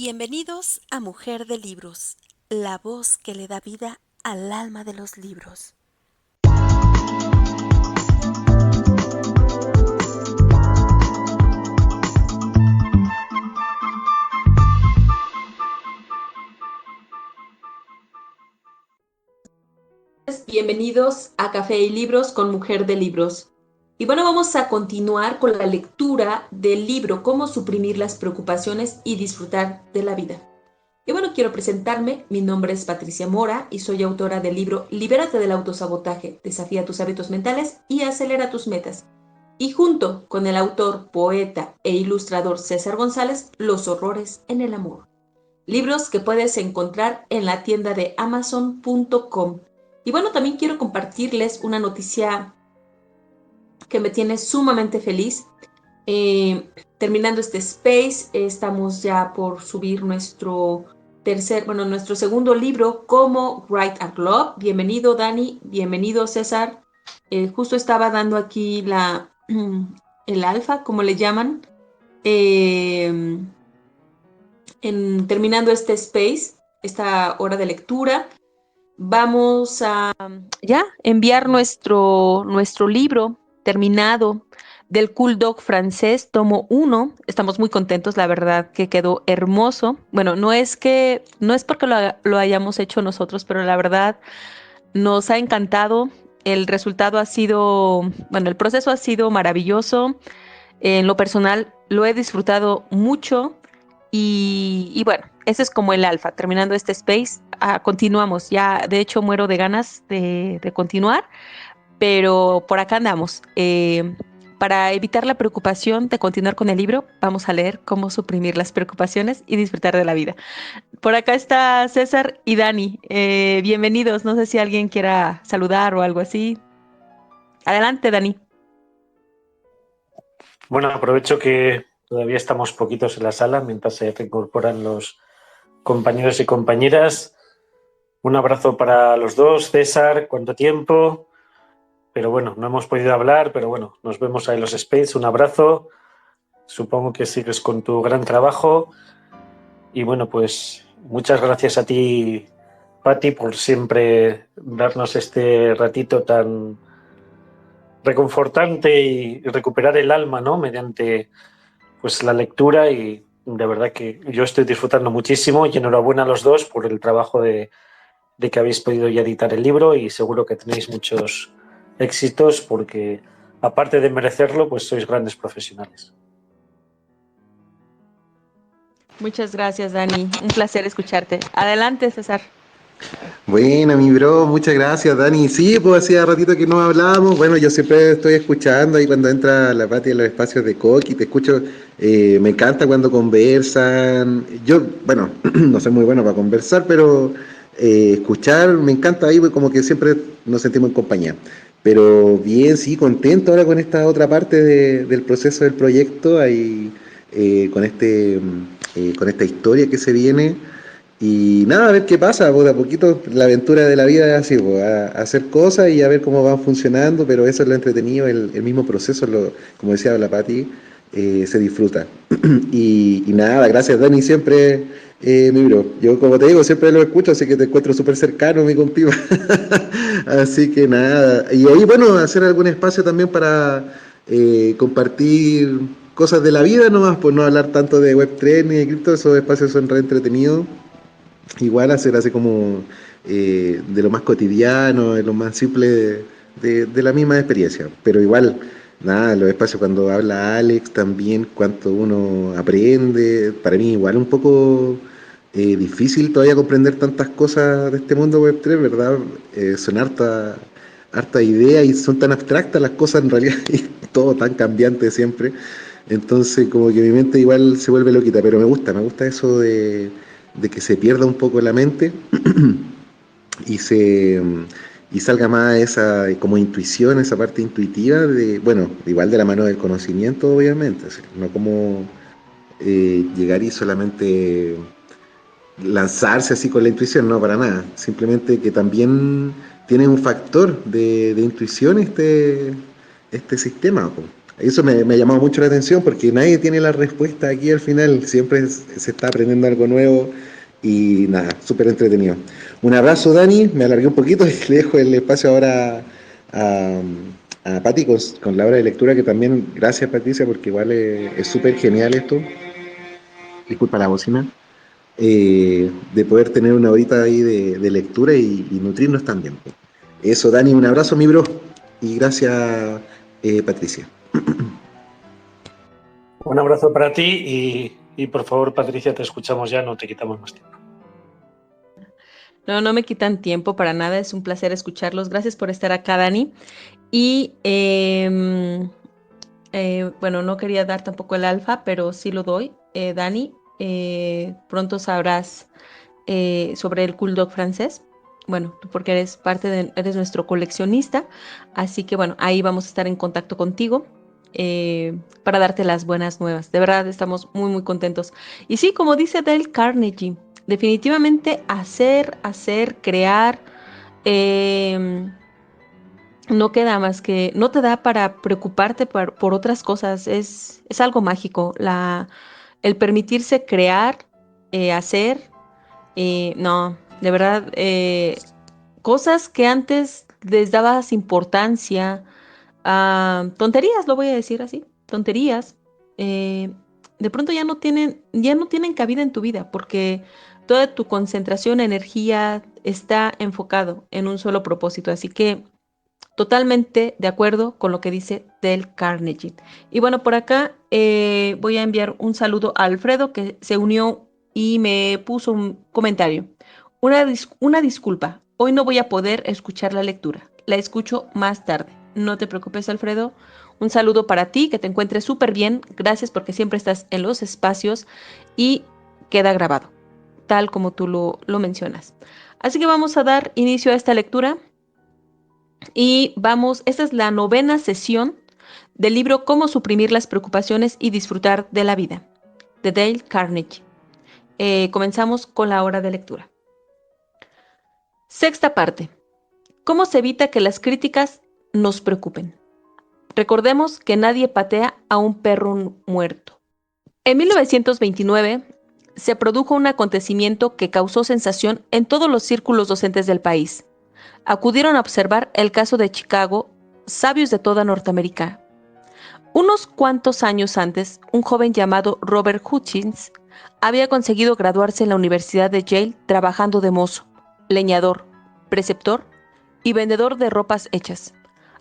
Bienvenidos a Mujer de Libros, la voz que le da vida al alma de los libros. Bienvenidos a Café y Libros con Mujer de Libros. Y bueno, vamos a continuar con la lectura del libro Cómo suprimir las preocupaciones y disfrutar de la vida. Y bueno, quiero presentarme. Mi nombre es Patricia Mora y soy autora del libro Libérate del autosabotaje, desafía tus hábitos mentales y acelera tus metas. Y junto con el autor, poeta e ilustrador César González, Los horrores en el amor. Libros que puedes encontrar en la tienda de amazon.com. Y bueno, también quiero compartirles una noticia que me tiene sumamente feliz. Terminando este space, estamos ya por subir nuestro segundo libro, Cómo Write a Blog. Bienvenido, Dani. Bienvenido, César. Justo estaba dando aquí el alfa, como le llaman. Terminando este space, esta hora de lectura, vamos a ya enviar nuestro libro terminado del Cool Dog francés, tomo 1. Estamos muy contentos, la verdad que quedó hermoso. Bueno, no es porque lo hayamos hecho nosotros, pero la verdad nos ha encantado. El resultado ha sido, bueno, el proceso ha sido maravilloso. En lo personal lo he disfrutado mucho y bueno, ese es como el alfa. Terminando este space, continuamos. Ya, de hecho, muero de ganas de continuar, pero por acá andamos. Para evitar la preocupación de continuar con el libro, vamos a leer Cómo suprimir las preocupaciones y disfrutar de la vida. Por acá está César y Dani. Bienvenidos. No sé si alguien quiera saludar o algo así. Adelante, Dani. Bueno, aprovecho que todavía estamos poquitos en la sala mientras se reincorporan los compañeros y compañeras. Un abrazo para los dos. César, ¿cuánto tiempo? Pero bueno, no hemos podido hablar, pero bueno, nos vemos ahí en los Space. Un abrazo. Supongo que sigues con tu gran trabajo. Y bueno, pues muchas gracias a ti, Pati, por siempre darnos este ratito tan reconfortante y recuperar el alma, ¿no? Mediante pues la lectura, y de verdad que yo estoy disfrutando muchísimo y enhorabuena a los dos por el trabajo de que habéis podido ya editar el libro, y seguro que tenéis muchos éxitos porque aparte de merecerlo, pues sois grandes profesionales. Muchas gracias, Dani. Un placer escucharte. Adelante, César. Buena, mi bro, muchas gracias, Dani. Sí, pues hacía ratito que no hablábamos. Bueno, yo siempre estoy escuchando ahí cuando entra la Pati en los espacios de Coqui, te escucho. Me encanta cuando conversan. Yo, bueno, no soy muy bueno para conversar, pero escuchar me encanta ahí, pues, como que siempre nos sentimos en compañía. Pero bien, sí, contento ahora con esta otra parte del proceso del proyecto, ahí con esta historia que se viene. Y nada, a ver qué pasa, pues, de a poquito la aventura de la vida es así, pues, a hacer cosas y a ver cómo van funcionando, pero eso es lo entretenido, el mismo proceso, como decía la Pati, se disfruta. Y nada, gracias Dani, siempre, mi bro. Yo como te digo, siempre lo escucho, así que te encuentro súper cercano, mi compiba. Así que nada, y ahí bueno, hacer algún espacio también para compartir cosas de la vida nomás, pues no hablar tanto de Web3 ni de cripto, esos espacios son re entretenidos. Igual hacer así como de lo más cotidiano, de lo más simple de la misma experiencia. Pero igual, nada, los espacios cuando habla Alex también, cuánto uno aprende. Para mí igual un poco difícil todavía comprender tantas cosas de este mundo Web3, ¿verdad? Son harta idea y son tan abstractas las cosas en realidad, y todo tan cambiante siempre. Entonces como que mi mente igual se vuelve loquita, pero me gusta eso de que se pierda un poco la mente y se y salga más esa como intuición, esa parte intuitiva de, bueno, igual de la mano del conocimiento, obviamente, así, no como llegar y solamente lanzarse así con la intuición, no, para nada, simplemente que también tiene un factor de intuición este sistema, po. Eso me ha llamado mucho la atención porque nadie tiene la respuesta aquí al final, siempre se está aprendiendo algo nuevo y nada, súper entretenido. Un abrazo, Dani, me alargué un poquito y le dejo el espacio ahora a, a Pati con la hora de lectura, que también, gracias Patricia, porque igual es súper genial esto, disculpa la bocina, de poder tener una horita ahí de lectura y nutrirnos también. Eso, Dani, un abrazo, mi bro, y gracias, Patricia. Un abrazo para ti y por favor, Patricia, te escuchamos ya, no te quitamos más tiempo. No, no me quitan tiempo para nada, es un placer escucharlos. Gracias por estar acá, Dani. Y bueno, no quería dar tampoco el alfa, pero sí lo doy. Dani, pronto sabrás sobre el Cool Dog francés. Bueno, tú porque eres nuestro coleccionista, así que bueno, ahí vamos a estar en contacto contigo para darte las buenas nuevas. De verdad, estamos muy, muy contentos. Y sí, como dice Dale Carnegie, definitivamente crear, eh, no queda más que, no te da para preocuparte por otras cosas, es algo mágico, el permitirse crear, hacer, no, de verdad, cosas que antes les dabas importancia, tonterías, lo voy a decir así, tonterías, eh, de pronto ya no tienen cabida en tu vida porque toda tu concentración, energía está enfocado en un solo propósito. Así que totalmente de acuerdo con lo que dice Del Carnegie. Y bueno, por acá voy a enviar un saludo a Alfredo que se unió y me puso un comentario. Una disculpa, hoy no voy a poder escuchar la lectura. La escucho más tarde. No te preocupes, Alfredo. Un saludo para ti, que te encuentres súper bien. Gracias porque siempre estás en los espacios y queda grabado, tal como tú lo mencionas. Así que vamos a dar inicio a esta lectura. Y vamos, esta es la 9ª sesión del libro Cómo suprimir las preocupaciones y disfrutar de la vida, de Dale Carnegie. Comenzamos con la hora de lectura. Sexta parte. ¿Cómo se evita que las críticas nos preocupen? Recordemos que nadie patea a un perro muerto. En 1929 se produjo un acontecimiento que causó sensación en todos los círculos docentes del país. Acudieron a observar el caso de Chicago sabios de toda Norteamérica. Unos cuantos años antes, un joven llamado Robert Hutchins había conseguido graduarse en la Universidad de Yale trabajando de mozo, leñador, preceptor y vendedor de ropas hechas.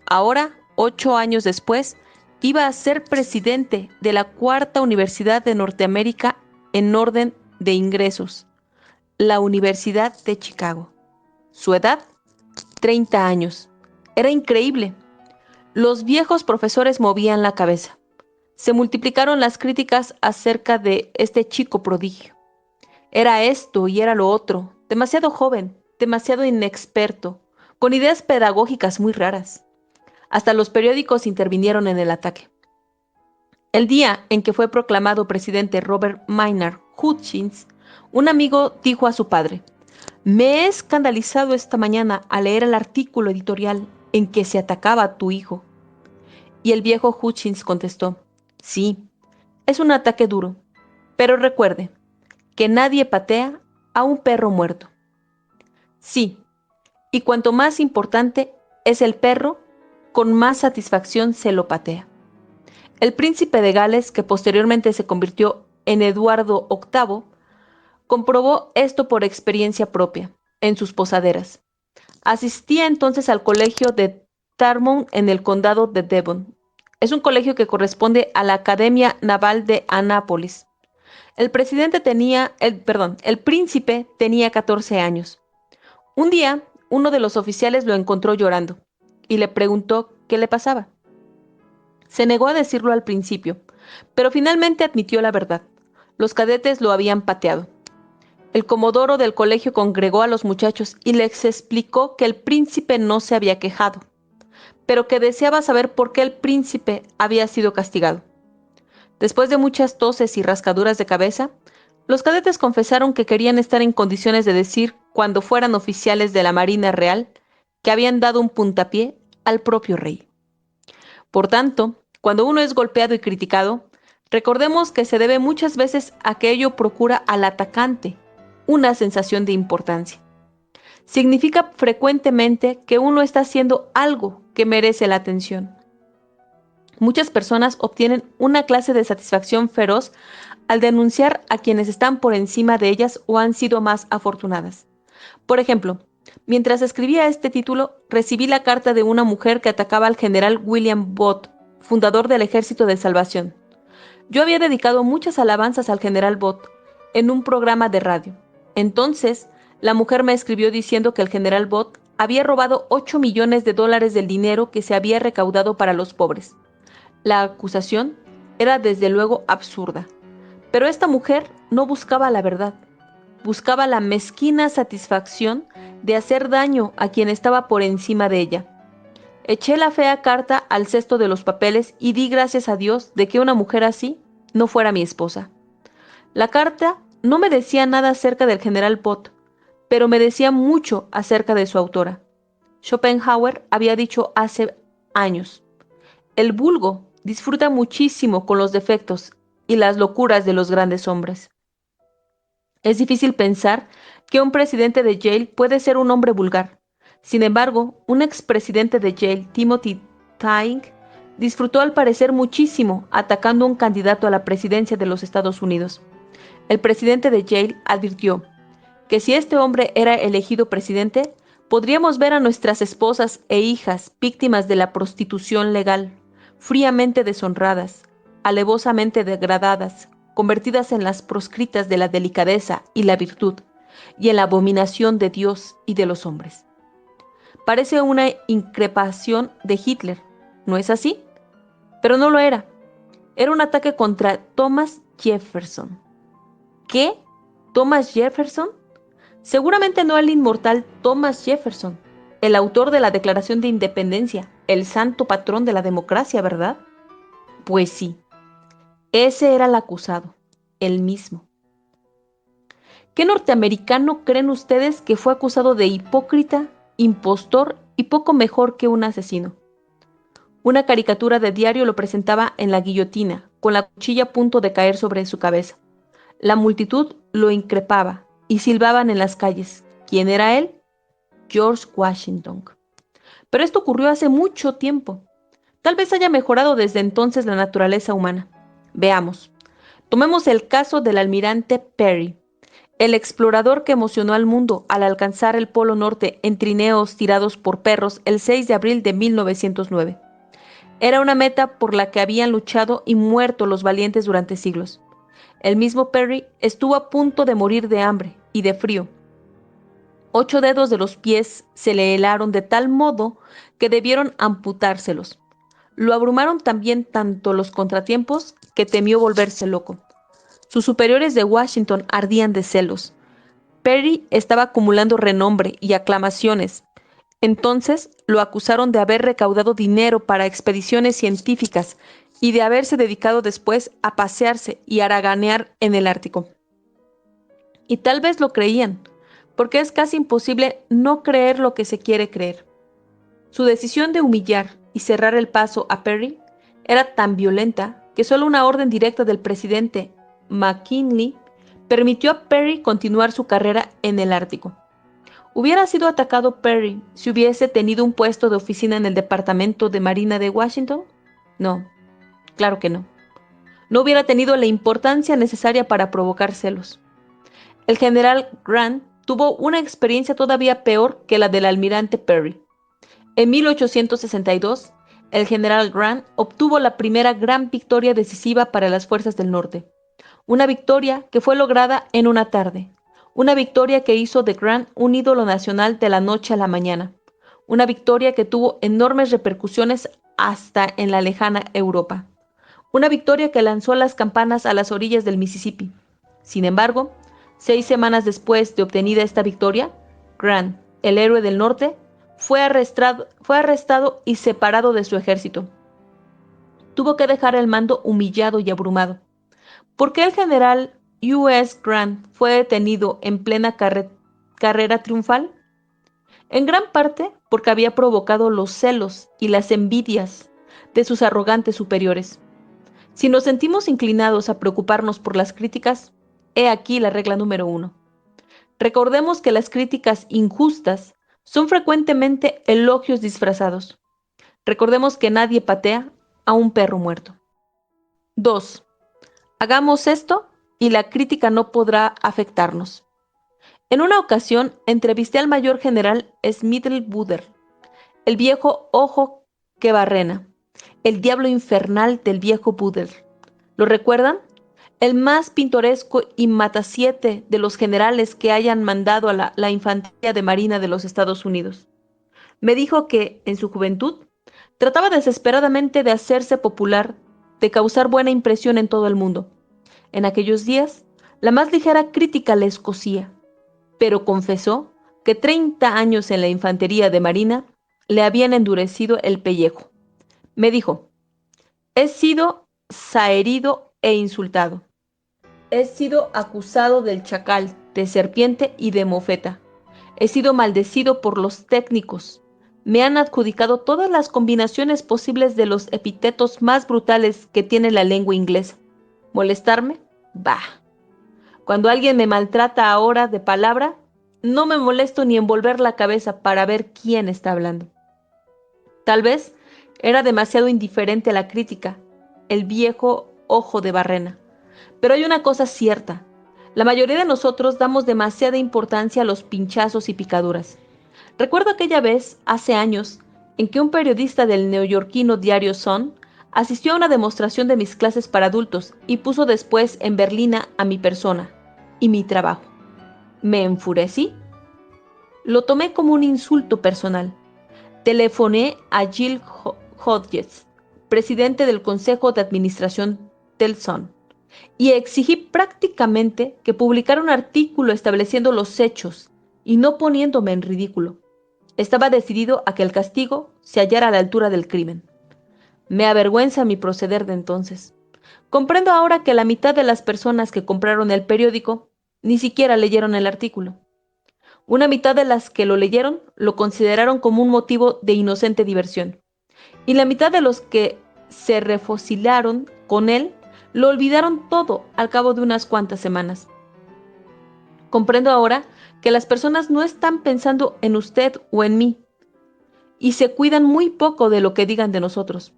Ahora, 8 años después, iba a ser presidente de la 4ª universidad de Norteamérica en orden de ingresos, la Universidad de Chicago. Su edad, 30 años. Era increíble. Los viejos profesores movían la cabeza. Se multiplicaron las críticas acerca de este chico prodigio. Era esto y era lo otro, demasiado joven, demasiado inexperto, con ideas pedagógicas muy raras. Hasta los periódicos intervinieron en el ataque. El día en que fue proclamado presidente Robert Maynard Hutchins, un amigo dijo a su padre: "Me he escandalizado esta mañana al leer el artículo editorial en que se atacaba a tu hijo". Y el viejo Hutchins contestó: "Sí, es un ataque duro, pero recuerde que nadie patea a un perro muerto". Sí, y cuanto más importante es el perro, con más satisfacción se lo patea. El príncipe de Gales, que posteriormente se convirtió en Eduardo VIII, comprobó esto por experiencia propia, en sus posaderas. Asistía entonces al colegio de Thurmond en el condado de Devon. Es un colegio que corresponde a la Academia Naval de Annapolis. El príncipe tenía 14 años. Un día, uno de los oficiales lo encontró llorando y le preguntó qué le pasaba. Se negó a decirlo al principio, pero finalmente admitió la verdad. Los cadetes lo habían pateado. El comodoro del colegio congregó a los muchachos y les explicó que el príncipe no se había quejado, pero que deseaba saber por qué el príncipe había sido castigado. Después de muchas toses y rascaduras de cabeza, los cadetes confesaron que querían estar en condiciones de decir, cuando fueran oficiales de la Marina Real, que habían dado un puntapié al propio rey. Por tanto, Cuando uno es golpeado y criticado, recordemos que se debe muchas veces a que ello procura al atacante una sensación de importancia. Significa frecuentemente que uno está haciendo algo que merece la atención. Muchas personas obtienen una clase de satisfacción feroz al denunciar a quienes están por encima de ellas o han sido más afortunadas. Por ejemplo, mientras escribía este título, recibí la carta de una mujer que atacaba al general William Booth, fundador del Ejército de Salvación. Yo había dedicado muchas alabanzas al general Booth en un programa de radio. Entonces, la mujer me escribió diciendo que el general Booth había robado 8 millones de dólares del dinero que se había recaudado para los pobres. La acusación era desde luego absurda, pero esta mujer no buscaba la verdad, buscaba la mezquina satisfacción de hacer daño a quien estaba por encima de ella. Eché la fea carta al cesto de los papeles y di gracias a Dios de que una mujer así no fuera mi esposa. La carta no me decía nada acerca del general Booth, pero me decía mucho acerca de su autora. Schopenhauer había dicho hace años: el vulgo disfruta muchísimo con los defectos y las locuras de los grandes hombres. Es difícil pensar que un presidente de Yale puede ser un hombre vulgar. Sin embargo, un expresidente de Yale, Timothy Tyng, disfrutó al parecer muchísimo atacando a un candidato a la presidencia de los Estados Unidos. El presidente de Yale advirtió que si este hombre era elegido presidente, podríamos ver a nuestras esposas e hijas víctimas de la prostitución legal, fríamente deshonradas, alevosamente degradadas, convertidas en las proscritas de la delicadeza y la virtud, y en la abominación de Dios y de los hombres. Parece una increpación de Hitler, ¿no es así? Pero no lo era. Era un ataque contra Thomas Jefferson. ¿Qué? ¿Thomas Jefferson? Seguramente no el inmortal Thomas Jefferson, el autor de la Declaración de Independencia, el santo patrón de la democracia, ¿verdad? Pues sí, ese era el acusado, el mismo. ¿Qué norteamericano creen ustedes que fue acusado de hipócrita, impostor y poco mejor que un asesino? Una caricatura de diario lo presentaba en la guillotina, con la cuchilla a punto de caer sobre su cabeza. La multitud lo increpaba y silbaban en las calles. ¿Quién era él? George Washington. Pero esto ocurrió hace mucho tiempo. Tal vez haya mejorado desde entonces la naturaleza humana. Veamos. Tomemos el caso del almirante Perry, el explorador que emocionó al mundo al alcanzar el Polo Norte en trineos tirados por perros el 6 de abril de 1909. Era una meta por la que habían luchado y muerto los valientes durante siglos. El mismo Perry estuvo a punto de morir de hambre y de frío. 8 dedos de los pies se le helaron de tal modo que debieron amputárselos. Lo abrumaron también tanto los contratiempos que temió volverse loco. Sus superiores de Washington ardían de celos. Perry estaba acumulando renombre y aclamaciones. Entonces lo acusaron de haber recaudado dinero para expediciones científicas y de haberse dedicado después a pasearse y haraganear en el Ártico. Y tal vez lo creían, porque es casi imposible no creer lo que se quiere creer. Su decisión de humillar y cerrar el paso a Perry era tan violenta que solo una orden directa del presidente McKinley permitió a Perry continuar su carrera en el Ártico. ¿Hubiera sido atacado Perry si hubiese tenido un puesto de oficina en el Departamento de Marina de Washington? No, claro que no. No hubiera tenido la importancia necesaria para provocar celos. El general Grant tuvo una experiencia todavía peor que la del almirante Perry. En 1862, el general Grant obtuvo la primera gran victoria decisiva para las fuerzas del norte. Una victoria que fue lograda en una tarde. Una victoria que hizo de Grant un ídolo nacional de la noche a la mañana. Una victoria que tuvo enormes repercusiones hasta en la lejana Europa. Una victoria que lanzó las campanas a las orillas del Mississippi. Sin embargo, 6 semanas después de obtenida esta victoria, Grant, el héroe del norte, fue arrestado y separado de su ejército. Tuvo que dejar el mando humillado y abrumado. ¿Por qué el general U.S. Grant fue detenido en plena carrera triunfal? En gran parte porque había provocado los celos y las envidias de sus arrogantes superiores. Si nos sentimos inclinados a preocuparnos por las críticas, he aquí la regla número 1. Recordemos que las críticas injustas son frecuentemente elogios disfrazados. Recordemos que nadie patea a un perro muerto. 2. Hagamos esto y la crítica no podrá afectarnos. En una ocasión entrevisté al mayor general Schmidl-Buder, el viejo ojo que barrena, el diablo infernal del viejo Buder. ¿Lo recuerdan? El más pintoresco y matasiete de los generales que hayan mandado a la infantería de marina de los Estados Unidos. Me dijo que, en su juventud, trataba desesperadamente de hacerse popular, de causar buena impresión en todo el mundo. En aquellos días, la más ligera crítica le escocía, pero confesó que 30 años en la infantería de marina le habían endurecido el pellejo. Me dijo, he sido saherido e insultado. He sido acusado del chacal, de serpiente y de mofeta. He sido maldecido por los técnicos. Me han adjudicado todas las combinaciones posibles de los epítetos más brutales que tiene la lengua inglesa. ¿Molestarme? Bah. Cuando alguien me maltrata ahora de palabra, no me molesto ni en volver la cabeza para ver quién está hablando. Tal vez era demasiado indiferente a la crítica, el viejo ojo de barrena. Pero hay una cosa cierta. La mayoría de nosotros damos demasiada importancia a los pinchazos y picaduras. Recuerdo aquella vez, hace años, en que un periodista del neoyorquino diario Sun asistió a una demostración de mis clases para adultos y puso después en berlina a mi persona y mi trabajo. Me enfurecí. Lo tomé como un insulto personal. Telefoné a Jill Hodges, presidente del Consejo de Administración del Sun, y exigí prácticamente que publicara un artículo estableciendo los hechos y no poniéndome en ridículo. Estaba decidido a que el castigo se hallara a la altura del crimen. Me avergüenza mi proceder de entonces. Comprendo ahora que la mitad de las personas que compraron el periódico ni siquiera leyeron el artículo. Una mitad de las que lo leyeron lo consideraron como un motivo de inocente diversión. Y la mitad de los que se refocilaron con él lo olvidaron todo al cabo de unas cuantas semanas. Comprendo ahora que las personas no están pensando en usted o en mí y se cuidan muy poco de lo que digan de nosotros.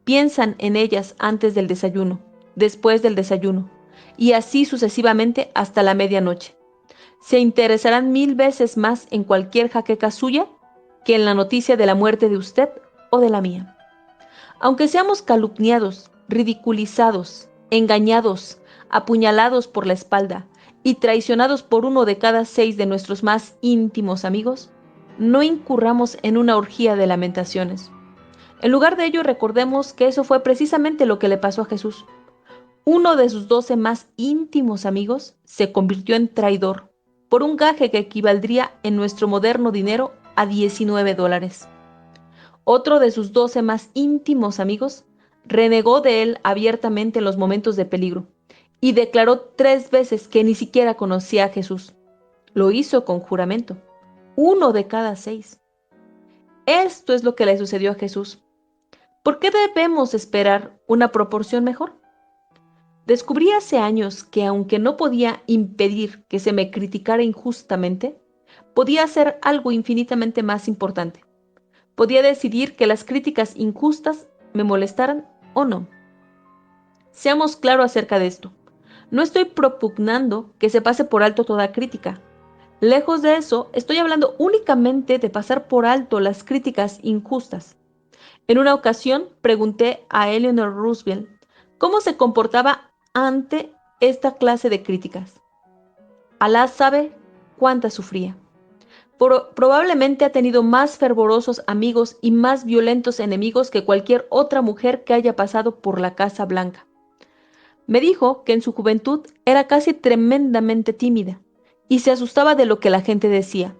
Piensan en ellas antes del desayuno, después del desayuno y así sucesivamente hasta la medianoche. Se interesarán 1000 veces más en cualquier jaqueca suya que en la noticia de la muerte de usted o de la mía. Aunque seamos calumniados, ridiculizados, engañados, apuñalados por la espalda y traicionados por 1 de cada 6 de nuestros más íntimos amigos, no incurramos en una orgía de lamentaciones. En lugar de ello, recordemos que eso fue precisamente lo que le pasó a Jesús. Uno de sus 12 más íntimos amigos se convirtió en traidor por un gaje que equivaldría en nuestro moderno dinero a $19. Otro de sus 12 más íntimos amigos renegó de él abiertamente en los momentos de peligro y declaró 3 veces que ni siquiera conocía a Jesús. Lo hizo con juramento. 1 de cada 6. Esto es lo que le sucedió a Jesús. ¿Por qué debemos esperar una proporción mejor? Descubrí hace años que aunque no podía impedir que se me criticara injustamente, podía hacer algo infinitamente más importante. Podía decidir que las críticas injustas me molestaran o no. Seamos claros acerca de esto. No estoy propugnando que se pase por alto toda crítica. Lejos de eso, estoy hablando únicamente de pasar por alto las críticas injustas. En una ocasión pregunté a Eleanor Roosevelt cómo se comportaba ante esta clase de críticas. Alá sabe cuánta sufría. Probablemente ha tenido más fervorosos amigos y más violentos enemigos que cualquier otra mujer que haya pasado por la Casa Blanca. Me dijo que en su juventud era casi tremendamente tímida y se asustaba de lo que la gente decía.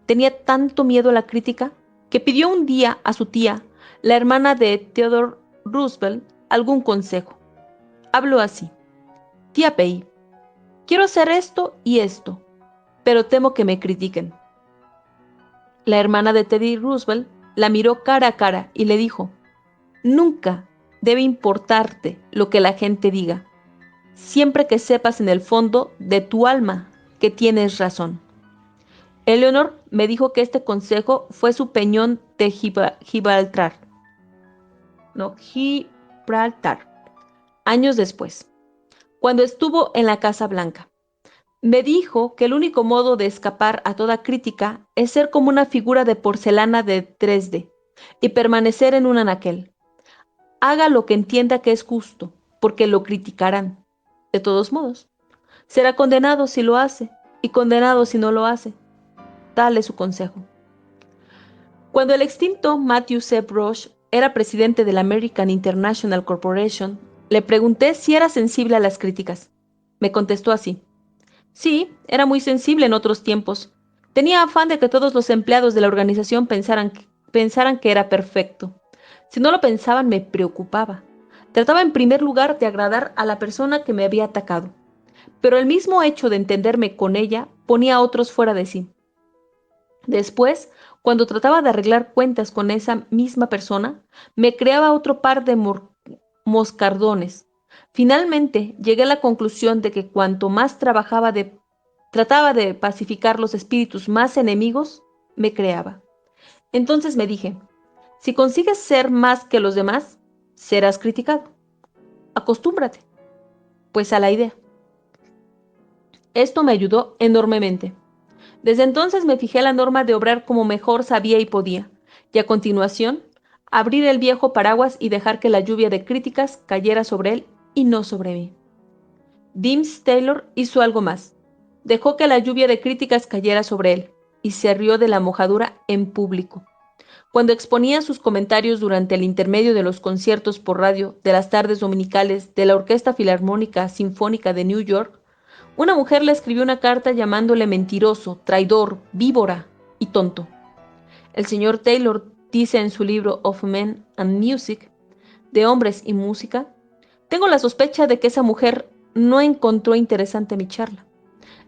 Tenía tanto miedo a la crítica que pidió un día a su tía, la hermana de Theodore Roosevelt, algún consejo. Habló así: Tía Pei, quiero hacer esto y esto, pero temo que me critiquen. La hermana de Teddy Roosevelt la miró cara a cara y le dijo: Nunca debe importarte lo que la gente diga, siempre que sepas en el fondo de tu alma que tienes razón. Eleanor me dijo que este consejo fue su peñón de Gibraltar. Años después, cuando estuvo en la Casa Blanca. Me dijo que el único modo de escapar a toda crítica es ser como una figura de porcelana de 3D y permanecer en un anaquel. Haga lo que entienda que es justo, porque lo criticarán. De todos modos, será condenado si lo hace y condenado si no lo hace. Tal es su consejo. Cuando el extinto Matthew C. Brush era presidente de la American International Corporation, le pregunté si era sensible a las críticas. Me contestó así. Sí, era muy sensible en otros tiempos. Tenía afán de que todos los empleados de la organización pensaran que era perfecto. Si no lo pensaban, me preocupaba. Trataba en primer lugar de agradar a la persona que me había atacado. Pero el mismo hecho de entenderme con ella ponía a otros fuera de sí. Después, cuando trataba de arreglar cuentas con esa misma persona, me creaba otro par de moscardones. Finalmente, llegué a la conclusión de que cuanto más trataba de pacificar los espíritus más enemigos, me creaba. Entonces me dije, si consigues ser más que los demás, serás criticado. Acostúmbrate, pues, a la idea. Esto me ayudó enormemente. Desde entonces me fijé la norma de obrar como mejor sabía y podía, y a continuación, abrir el viejo paraguas y dejar que la lluvia de críticas cayera sobre él y no sobre mí. Dimes Taylor hizo algo más. Dejó que la lluvia de críticas cayera sobre él, y se rió de la mojadura en público. Cuando exponía sus comentarios durante el intermedio de los conciertos por radio de las tardes dominicales de la Orquesta Filarmónica Sinfónica de New York, una mujer le escribió una carta llamándole mentiroso, traidor, víbora y tonto. El señor Taylor dice en su libro Of Men and Music, de hombres y música, tengo la sospecha de que esa mujer no encontró interesante mi charla.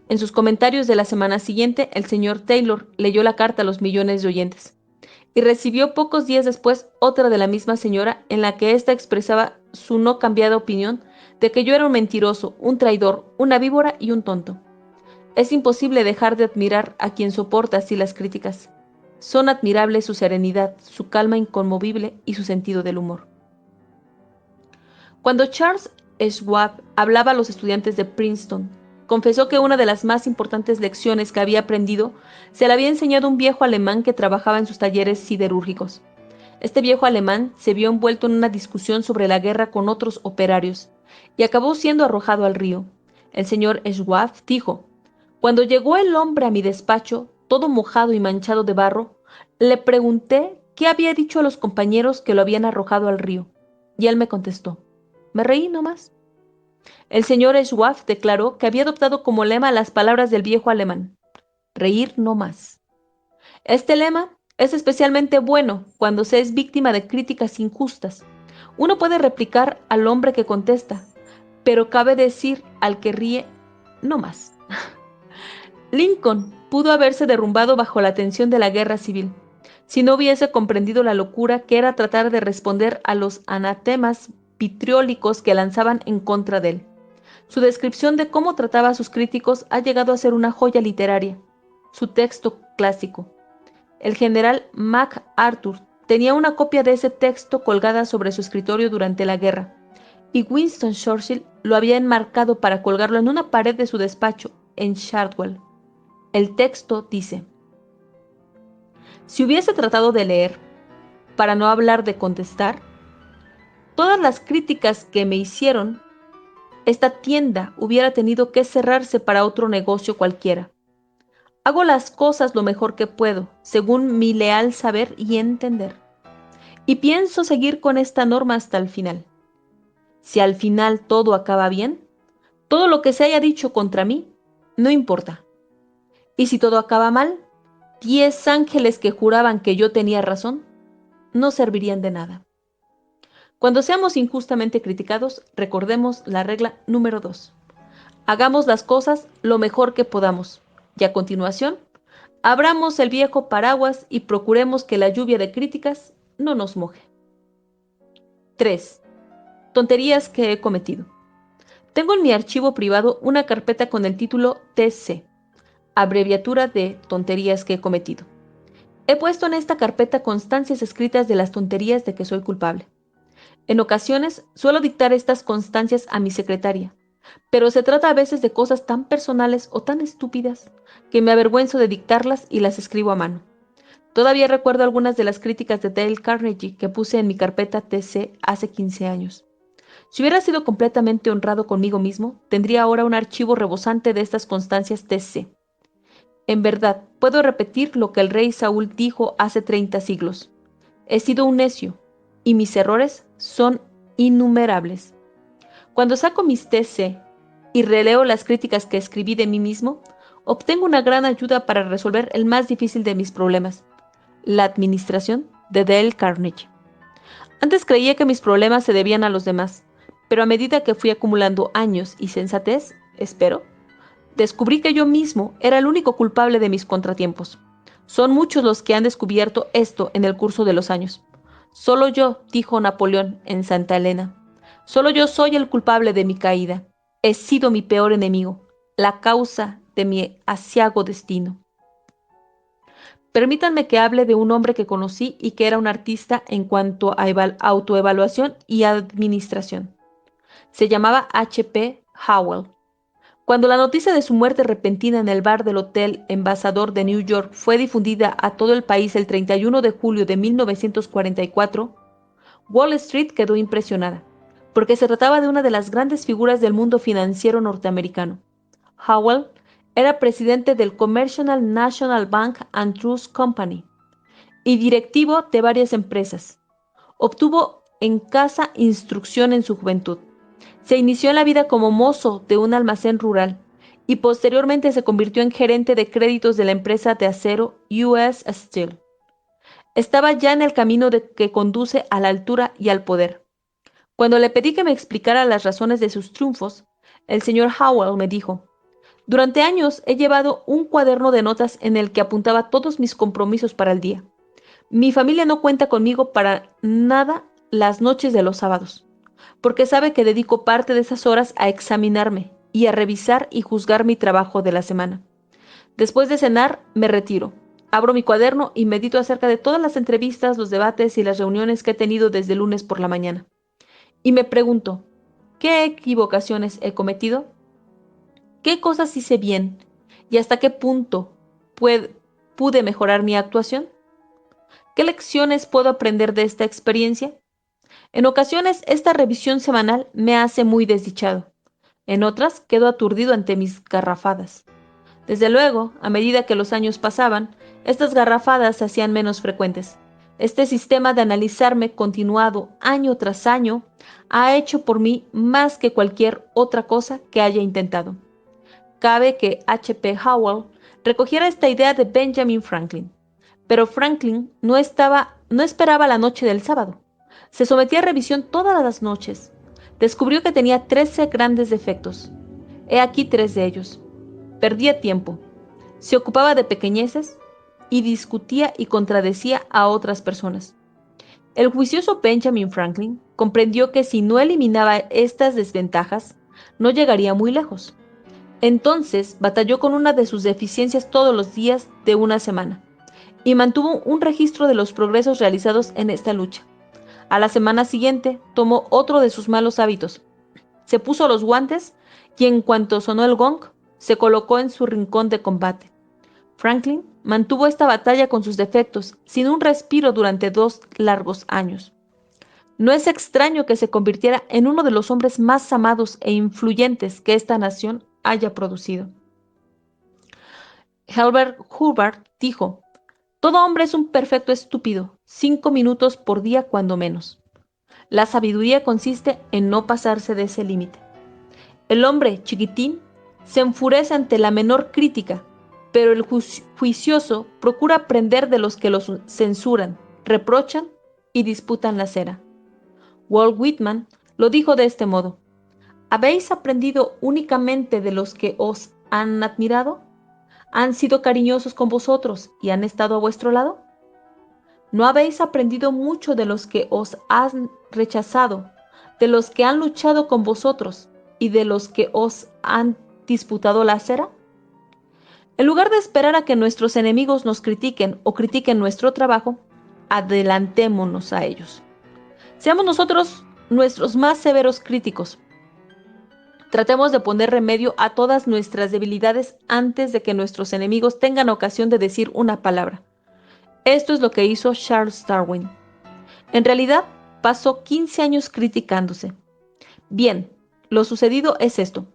En sus comentarios de la semana siguiente, el señor Taylor leyó la carta a los millones de oyentes y recibió pocos días después otra de la misma señora en la que ésta expresaba su no cambiada opinión de que yo era un mentiroso, un traidor, una víbora y un tonto. Es imposible dejar de admirar a quien soporta así las críticas. Son admirables su serenidad, su calma inconmovible y su sentido del humor. Cuando Charles Schwab hablaba a los estudiantes de Princeton, confesó que una de las más importantes lecciones que había aprendido se la había enseñado un viejo alemán que trabajaba en sus talleres siderúrgicos. Este viejo alemán se vio envuelto en una discusión sobre la guerra con otros operarios y acabó siendo arrojado al río. El señor Schwab dijo, cuando llegó el hombre a mi despacho, todo mojado y manchado de barro, le pregunté qué había dicho a los compañeros que lo habían arrojado al río, y él me contestó, me reí nomás. El señor Schwab declaró que había adoptado como lema las palabras del viejo alemán, reír no más. Este lema es especialmente bueno cuando se es víctima de críticas injustas. Uno puede replicar al hombre que contesta, pero cabe decir al que ríe no más. Lincoln pudo haberse derrumbado bajo la tensión de la guerra civil, si no hubiese comprendido la locura que era tratar de responder a los anatemas vitriólicos que lanzaban en contra de él. Su descripción de cómo trataba a sus críticos ha llegado a ser una joya literaria. Su texto clásico. El general MacArthur tenía una copia de ese texto colgada sobre su escritorio durante la guerra, y Winston Churchill lo había enmarcado para colgarlo en una pared de su despacho en Shadwell. El texto dice, si hubiese tratado de leer, para no hablar de contestar, todas las críticas que me hicieron, esta tienda hubiera tenido que cerrarse para otro negocio cualquiera. Hago las cosas lo mejor que puedo, según mi leal saber y entender. Y pienso seguir con esta norma hasta el final. Si al final todo acaba bien, todo lo que se haya dicho contra mí, no importa. Y si todo acaba mal, 10 ángeles que juraban que yo tenía razón, no servirían de nada. Cuando seamos injustamente criticados, recordemos la regla número 2. Hagamos las cosas lo mejor que podamos. Y a continuación, abramos el viejo paraguas y procuremos que la lluvia de críticas no nos moje. 3. Tonterías que he cometido. Tengo en mi archivo privado una carpeta con el título TC, abreviatura de tonterías que he cometido. He puesto en esta carpeta constancias escritas de las tonterías de que soy culpable. En ocasiones suelo dictar estas constancias a mi secretaria, pero se trata a veces de cosas tan personales o tan estúpidas que me avergüenzo de dictarlas y las escribo a mano. Todavía recuerdo algunas de las críticas de Dale Carnegie que puse en mi carpeta TC hace 15 años. Si hubiera sido completamente honrado conmigo mismo, tendría ahora un archivo rebosante de estas constancias TC. En verdad, puedo repetir lo que el rey Saúl dijo hace 30 siglos. He sido un necio, y mis errores son innumerables. Cuando saco mis TC y releo las críticas que escribí de mí mismo, obtengo una gran ayuda para resolver el más difícil de mis problemas, la administración de Dale Carnegie. Antes creía que mis problemas se debían a los demás, pero a medida que fui acumulando años y sensatez, espero, descubrí que yo mismo era el único culpable de mis contratiempos. Son muchos los que han descubierto esto en el curso de los años. Solo yo, dijo Napoleón en Santa Elena, solo yo soy el culpable de mi caída. He sido mi peor enemigo, la causa de mi aciago destino. Permítanme que hable de un hombre que conocí y que era un artista en cuanto a autoevaluación y administración. Se llamaba H.P. Howell. Cuando la noticia de su muerte repentina en el bar del Hotel Embajador de New York fue difundida a todo el país el 31 de julio de 1944, Wall Street quedó impresionada, porque se trataba de una de las grandes figuras del mundo financiero norteamericano. Howell era presidente del Commercial National Bank and Trust Company y directivo de varias empresas. Obtuvo en casa instrucción en su juventud. Se inició en la vida como mozo de un almacén rural y posteriormente se convirtió en gerente de créditos de la empresa de acero US Steel. Estaba ya en el camino que conduce a la altura y al poder. Cuando le pedí que me explicara las razones de sus triunfos, el señor Howell me dijo: durante años he llevado un cuaderno de notas en el que apuntaba todos mis compromisos para el día. Mi familia no cuenta conmigo para nada las noches de los sábados, porque sabe que dedico parte de esas horas a examinarme y a revisar y juzgar mi trabajo de la semana. Después de cenar, me retiro. Abro mi cuaderno y medito acerca de todas las entrevistas, los debates y las reuniones que he tenido desde el lunes por la mañana. Y me pregunto, ¿qué equivocaciones he cometido? ¿Qué cosas hice bien? ¿Y hasta qué punto pude mejorar mi actuación? ¿Qué lecciones puedo aprender de esta experiencia? En ocasiones, esta revisión semanal me hace muy desdichado. En otras, quedo aturdido ante mis garrafadas. Desde luego, a medida que los años pasaban, estas garrafadas se hacían menos frecuentes. Este sistema de analizarme continuado año tras año ha hecho por mí más que cualquier otra cosa que haya intentado. Cabe que H.P. Howell recogiera esta idea de Benjamin Franklin. Pero Franklin no esperaba la noche del sábado. Se sometía a revisión todas las noches. Descubrió que tenía 13 grandes defectos. He aquí 3 de ellos. Perdía tiempo. Se ocupaba de pequeñeces y discutía y contradecía a otras personas. El juicioso Benjamin Franklin comprendió que si no eliminaba estas desventajas, no llegaría muy lejos. Entonces batalló con una de sus deficiencias todos los días de una semana y mantuvo un registro de los progresos realizados en esta lucha. A la semana siguiente tomó otro de sus malos hábitos. Se puso los guantes y en cuanto sonó el gong, se colocó en su rincón de combate. Franklin mantuvo esta batalla con sus defectos sin un respiro durante 2 largos años. No es extraño que se convirtiera en uno de los hombres más amados e influyentes que esta nación haya producido. Herbert Hubbard dijo: todo hombre es un perfecto estúpido, 5 minutos por día cuando menos. La sabiduría consiste en no pasarse de ese límite. El hombre chiquitín se enfurece ante la menor crítica, pero el juicioso procura aprender de los que los censuran, reprochan y disputan la cera. Walt Whitman lo dijo de este modo: ¿habéis aprendido únicamente de los que os han admirado? ¿Han sido cariñosos con vosotros y han estado a vuestro lado? ¿No habéis aprendido mucho de los que os han rechazado, de los que han luchado con vosotros y de los que os han disputado la acera? En lugar de esperar a que nuestros enemigos nos critiquen o critiquen nuestro trabajo, adelantémonos a ellos. Seamos nosotros nuestros más severos críticos. Tratemos de poner remedio a todas nuestras debilidades antes de que nuestros enemigos tengan ocasión de decir una palabra. Esto es lo que hizo Charles Darwin. En realidad, pasó 15 años criticándose. Bien, lo sucedido es esto.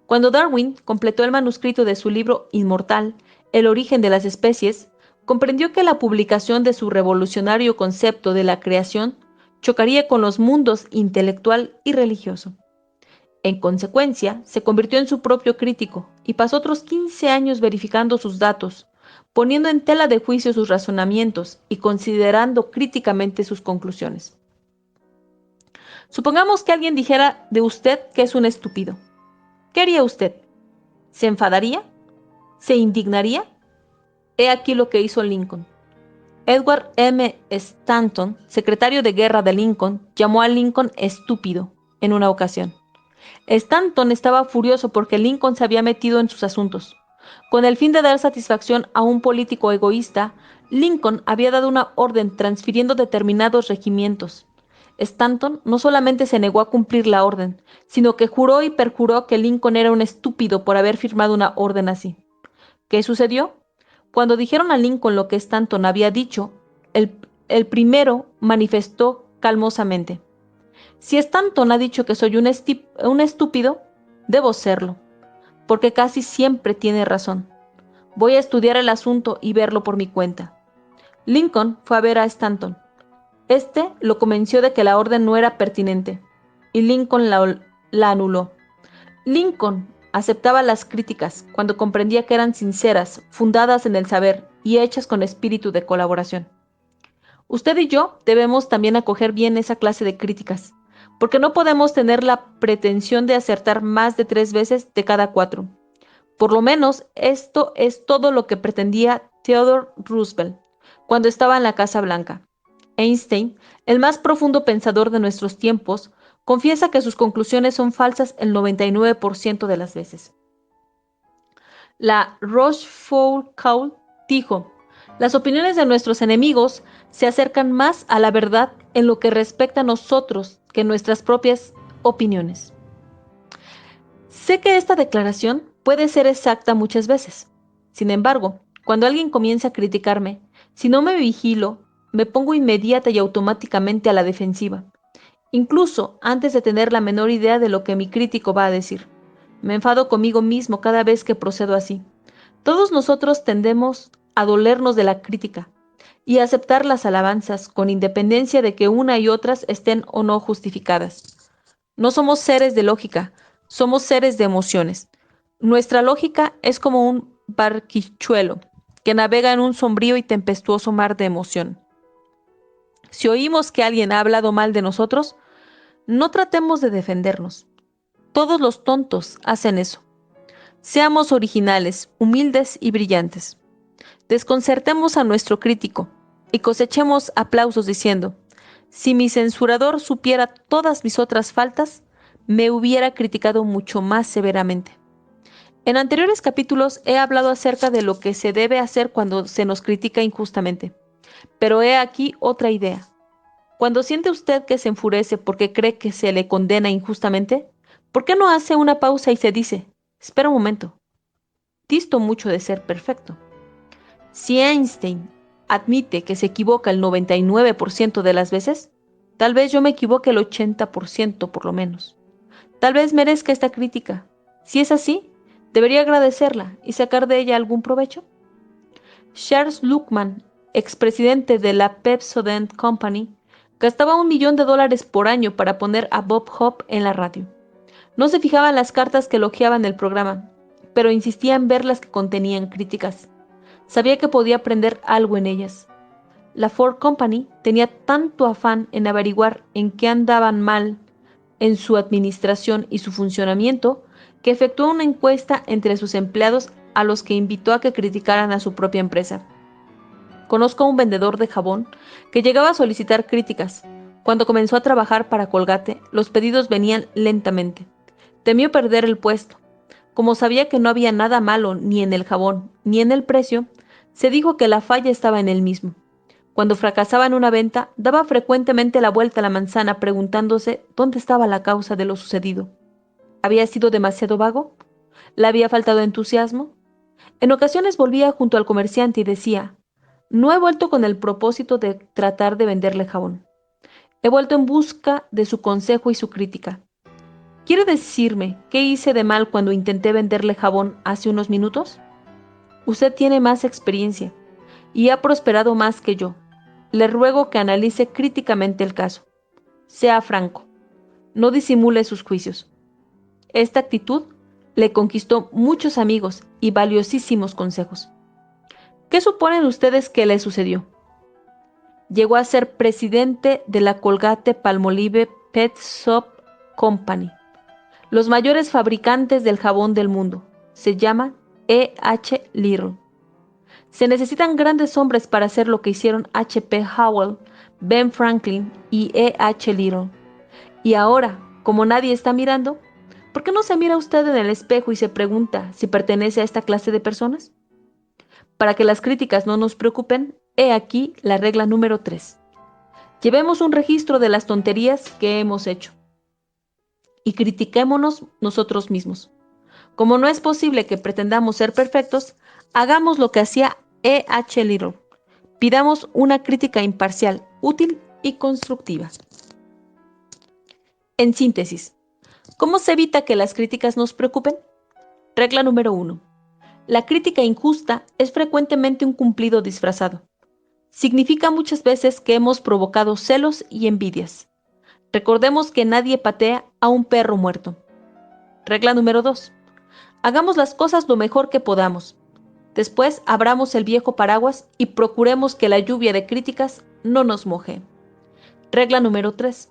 Cuando Darwin completó el manuscrito de su libro inmortal, El origen de las especies, comprendió que la publicación de su revolucionario concepto de la creación chocaría con los mundos intelectual y religioso. En consecuencia, se convirtió en su propio crítico y pasó otros 15 años verificando sus datos, poniendo en tela de juicio sus razonamientos y considerando críticamente sus conclusiones. Supongamos que alguien dijera de usted que es un estúpido. ¿Qué haría usted? ¿Se enfadaría? ¿Se indignaría? He aquí lo que hizo Lincoln. Edward M. Stanton, secretario de guerra de Lincoln, llamó a Lincoln estúpido en una ocasión. Stanton estaba furioso porque Lincoln se había metido en sus asuntos. Con el fin de dar satisfacción a un político egoísta, Lincoln había dado una orden transfiriendo determinados regimientos. Stanton no solamente se negó a cumplir la orden, sino que juró y perjuró que Lincoln era un estúpido por haber firmado una orden así. ¿Qué sucedió? Cuando dijeron a Lincoln lo que Stanton había dicho, el primero manifestó calmosamente: si Stanton ha dicho que soy un estúpido, debo serlo, porque casi siempre tiene razón. Voy a estudiar el asunto y verlo por mi cuenta. Lincoln fue a ver a Stanton. Este lo convenció de que la orden no era pertinente, y Lincoln la anuló. Lincoln aceptaba las críticas cuando comprendía que eran sinceras, fundadas en el saber y hechas con espíritu de colaboración. Usted y yo debemos también acoger bien esa clase de críticas, porque no podemos tener la pretensión de acertar más de 3 veces de cada 4. Por lo menos esto es todo lo que pretendía Theodore Roosevelt cuando estaba en la Casa Blanca. Einstein, el más profundo pensador de nuestros tiempos, confiesa que sus conclusiones son falsas el 99% de las veces. La Rochefoucauld dijo: las opiniones de nuestros enemigos se acercan más a la verdad en lo que respecta a nosotros que nuestras propias opiniones. Sé que esta declaración puede ser exacta muchas veces. Sin embargo, cuando alguien comienza a criticarme, si no me vigilo, me pongo inmediata y automáticamente a la defensiva, incluso antes de tener la menor idea de lo que mi crítico va a decir. Me enfado conmigo mismo cada vez que procedo así. Todos nosotros tendemos a dolernos de la crítica y a aceptar las alabanzas con independencia de que una y otras estén o no justificadas. No somos seres de lógica, somos seres de emociones. Nuestra lógica es como un barquichuelo que navega en un sombrío y tempestuoso mar de emoción. Si oímos que alguien ha hablado mal de nosotros, no tratemos de defendernos. Todos los tontos hacen eso. Seamos originales, humildes y brillantes. Desconcertemos a nuestro crítico y cosechemos aplausos diciendo: si mi censurador supiera todas mis otras faltas, me hubiera criticado mucho más severamente. En anteriores capítulos he hablado acerca de lo que se debe hacer cuando se nos critica injustamente, pero he aquí otra idea. Cuando siente usted que se enfurece porque cree que se le condena injustamente, ¿por qué no hace una pausa y se dice: espera un momento, disto mucho de ser perfecto? Si Einstein admite que se equivoca el 99% de las veces, tal vez yo me equivoque el 80% por lo menos. Tal vez merezca esta crítica. Si es así, debería agradecerla y sacar de ella algún provecho. Charles Luckman, expresidente de la Pepsodent Company, gastaba $1 millón por año para poner a Bob Hope en la radio. No se fijaba en las cartas que elogiaban el programa, pero insistía en ver las que contenían críticas. Sabía que podía aprender algo en ellas. La Ford Company tenía tanto afán en averiguar en qué andaban mal en su administración y su funcionamiento, que efectuó una encuesta entre sus empleados a los que invitó a que criticaran a su propia empresa. conozco a un vendedor de jabón que llegaba a solicitar críticas. Cuando comenzó a trabajar para Colgate, los pedidos venían lentamente. Temió perder el puesto. Como sabía que no había nada malo ni en el jabón ni en el precio, se dijo que la falla estaba en él mismo. Cuando fracasaba en una venta, daba frecuentemente la vuelta a la manzana preguntándose dónde estaba la causa de lo sucedido. ¿Había sido demasiado vago? ¿Le había faltado entusiasmo? En ocasiones volvía junto al comerciante y decía: no he vuelto con el propósito de tratar de venderle jabón. He vuelto en busca de su consejo y su crítica. ¿Quiere decirme qué hice de mal cuando intenté venderle jabón hace unos minutos? Usted tiene más experiencia y ha prosperado más que yo. Le ruego que analice críticamente el caso. Sea franco. No disimule sus juicios. Esta actitud le conquistó muchos amigos y valiosísimos consejos. ¿Qué suponen ustedes que le sucedió? Llegó a ser presidente de la Colgate-Palmolive Pet Soap Company, los mayores fabricantes del jabón del mundo. Se llaman E.H. Little. Se necesitan grandes hombres para hacer lo que hicieron H.P. Howell, Ben Franklin y E.H. Little. Y ahora, como nadie está mirando, ¿por qué no se mira usted en el espejo y se pregunta si pertenece a esta clase de personas? Para que las críticas no nos preocupen, he aquí la regla número 3. Llevemos un registro de las tonterías que hemos hecho y critiquémonos nosotros mismos. Como no es posible que pretendamos ser perfectos, hagamos lo que hacía E.H. Little. Pidamos una crítica imparcial, útil y constructiva. En síntesis, ¿cómo se evita que las críticas nos preocupen? Regla número 1. La crítica injusta es frecuentemente un cumplido disfrazado. Significa muchas veces que hemos provocado celos y envidias. Recordemos que nadie patea a un perro muerto. Regla número 2. Hagamos las cosas lo mejor que podamos. Después abramos el viejo paraguas y procuremos que la lluvia de críticas no nos moje. Regla número 3.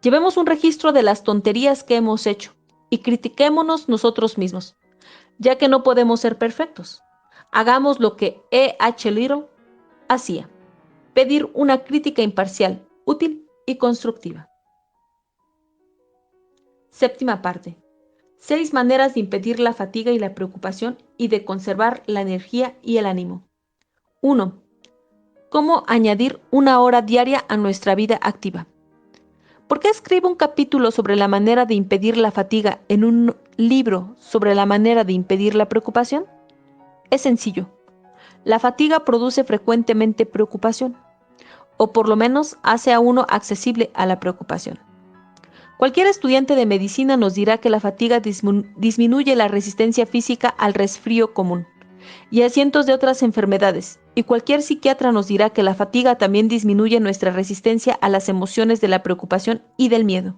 Llevemos un registro de las tonterías que hemos hecho y critiquémonos nosotros mismos, ya que no podemos ser perfectos. Hagamos lo que E.H. Little hacía: pedir una crítica imparcial, útil y constructiva. Séptima parte. 6 maneras de impedir la fatiga y la preocupación y de conservar la energía y el ánimo. 1. ¿Cómo añadir una hora diaria a nuestra vida activa? ¿Por qué escribo un capítulo sobre la manera de impedir la fatiga en un libro sobre la manera de impedir la preocupación? Es sencillo. La fatiga produce frecuentemente preocupación, o por lo menos hace a uno accesible a la preocupación. Cualquier estudiante de medicina nos dirá que la fatiga disminuye la resistencia física al resfrío común y a cientos de otras enfermedades, y cualquier psiquiatra nos dirá que la fatiga también disminuye nuestra resistencia a las emociones de la preocupación y del miedo.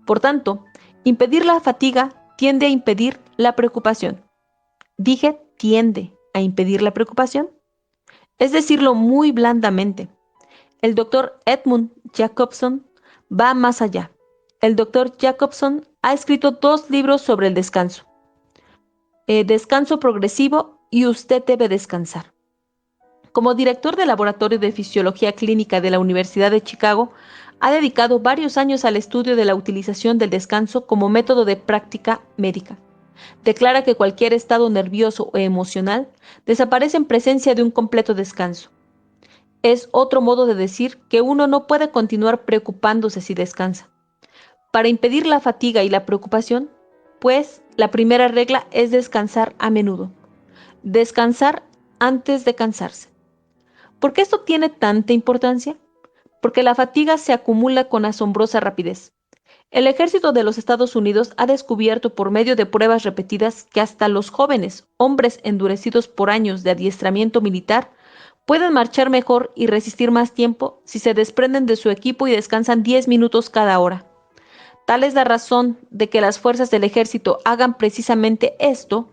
Por tanto, impedir la fatiga tiende a impedir la preocupación. Dije tiende a impedir la preocupación. Es decirlo muy blandamente. El doctor Edmund Jacobson va más allá. El doctor Jacobson ha escrito 2 libros sobre el descanso. Descanso progresivo y Usted debe descansar. Como director del Laboratorio de Fisiología Clínica de la Universidad de Chicago, ha dedicado varios años al estudio de la utilización del descanso como método de práctica médica. Declara que cualquier estado nervioso o emocional desaparece en presencia de un completo descanso. Es otro modo de decir que uno no puede continuar preocupándose si descansa. Para impedir la fatiga y la preocupación, pues, la primera regla es descansar a menudo. Descansar antes de cansarse. ¿Por qué esto tiene tanta importancia? Porque la fatiga se acumula con asombrosa rapidez. El ejército de los Estados Unidos ha descubierto por medio de pruebas repetidas que hasta los jóvenes, hombres endurecidos por años de adiestramiento militar, pueden marchar mejor y resistir más tiempo si se desprenden de su equipo y descansan 10 minutos cada hora. Tal es la razón de que las fuerzas del ejército hagan precisamente esto.